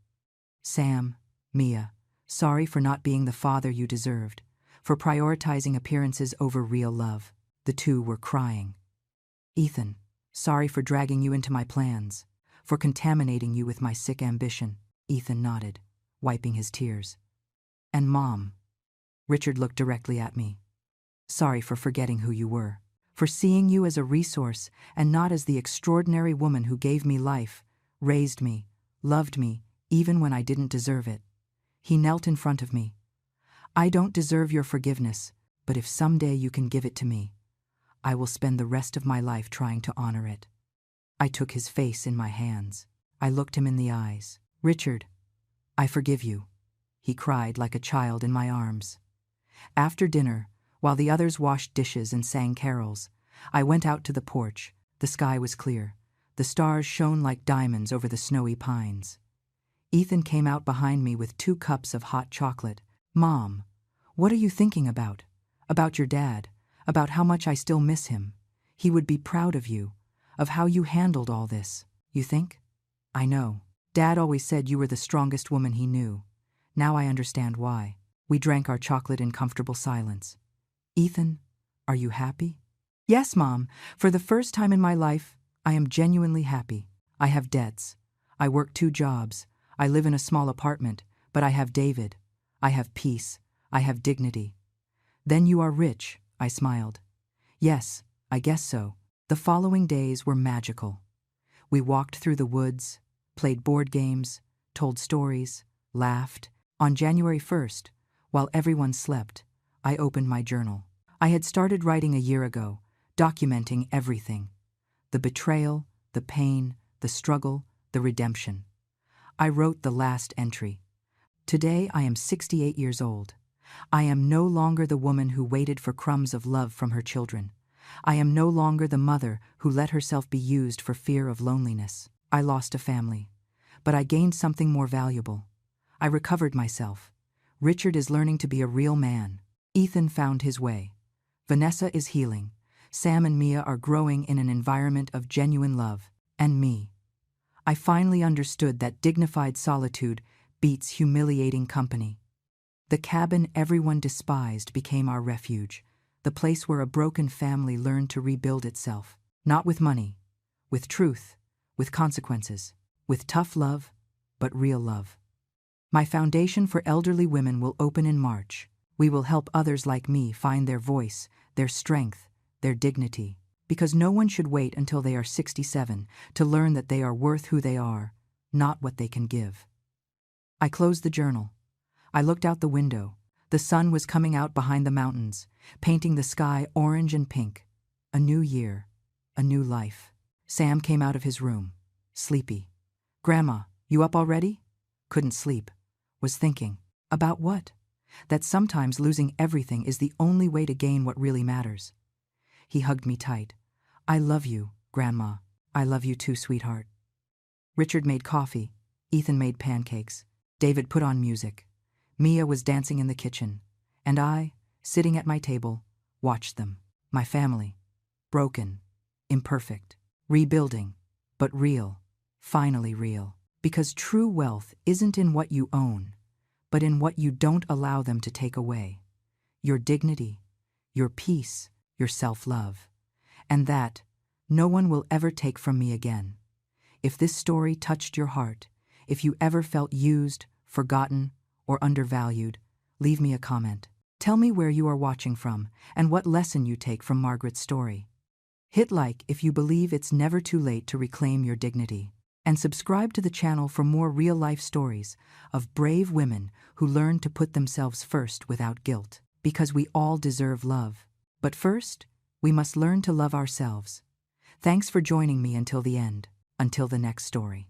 Sam, Mia, sorry for not being the father you deserved, for prioritizing appearances over real love. The two were crying. Ethan, sorry for dragging you into my plans, for contaminating you with my sick ambition. Ethan nodded, wiping his tears. And Mom. Richard looked directly at me. Sorry for forgetting who you were, for seeing you as a resource and not as the extraordinary woman who gave me life, raised me, loved me, even when I didn't deserve it. He knelt in front of me. I don't deserve your forgiveness, but if someday you can give it to me, I will spend the rest of my life trying to honor it. I took his face in my hands. I looked him in the eyes. Richard, I forgive you, he cried like a child in my arms. After dinner, While the others washed dishes and sang carols, I went out to the porch. The sky was clear. The stars shone like diamonds over the snowy pines. Ethan came out behind me with 2 cups of hot chocolate. "Mom, what are you thinking about? About your dad, about how much I still miss him. He would be proud of you, of how you handled all this." "You think?" "I know. Dad always said you were the strongest woman he knew. Now I understand why." We drank our chocolate in comfortable silence. "Ethan, are you happy?" "Yes, Mom. For the first time in my life, I am genuinely happy. I have debts. I work 2 jobs. I live in a small apartment, but I have David. I have peace. I have dignity." "Then you are rich," I smiled. "Yes, I guess so." The following days were magical. We walked through the woods, played board games, told stories, laughed. On January 1st, while everyone slept, I opened my journal. I had started writing a year ago, documenting everything. The betrayal, the pain, the struggle, the redemption. I wrote the last entry. "Today I am 68 years old. I am no longer the woman who waited for crumbs of love from her children. I am no longer the mother who let herself be used for fear of loneliness. I lost a family, but I gained something more valuable. I recovered myself. Richard is learning to be a real man. Ethan found his way. Vanessa is healing. Sam and Mia are growing in an environment of genuine love. And me. I finally understood that dignified solitude beats humiliating company. The cabin everyone despised became our refuge, the place where a broken family learned to rebuild itself. Not with money, with truth, with consequences, with tough love, but real love. My foundation for elderly women will open in March. We will help others like me find their voice, their strength, their dignity. Because no one should wait until they are 67 to learn that they are worth who they are, not what they can give. I closed the journal. I looked out the window. The sun was coming out behind the mountains, painting the sky orange and pink. A new year, a new life. Sam came out of his room, sleepy. "Grandma, you up already?" Couldn't sleep. Was thinking. About what? That sometimes losing everything is the only way to gain what really matters. He hugged me tight. "I love you, Grandma. I love you too, sweetheart." Richard made coffee. Ethan made pancakes. David put on music. Mia was dancing in the kitchen. And I, sitting at my table, watched them. My family. Broken. Imperfect. Rebuilding. But real. Finally real. Because true wealth isn't in what you own, but in what you don't allow them to take away. Your dignity, your peace, your self-love. And that no one will ever take from me again. If this story touched your heart, if you ever felt used, forgotten, or undervalued, leave me a comment. Tell me where you are watching from and what lesson you take from Margaret's story. Hit like if you believe it's never too late to reclaim your dignity. And subscribe to the channel for more real-life stories of brave women who learn to put themselves first without guilt. Because we all deserve love. But first, we must learn to love ourselves. Thanks for joining me until the end, until the next story.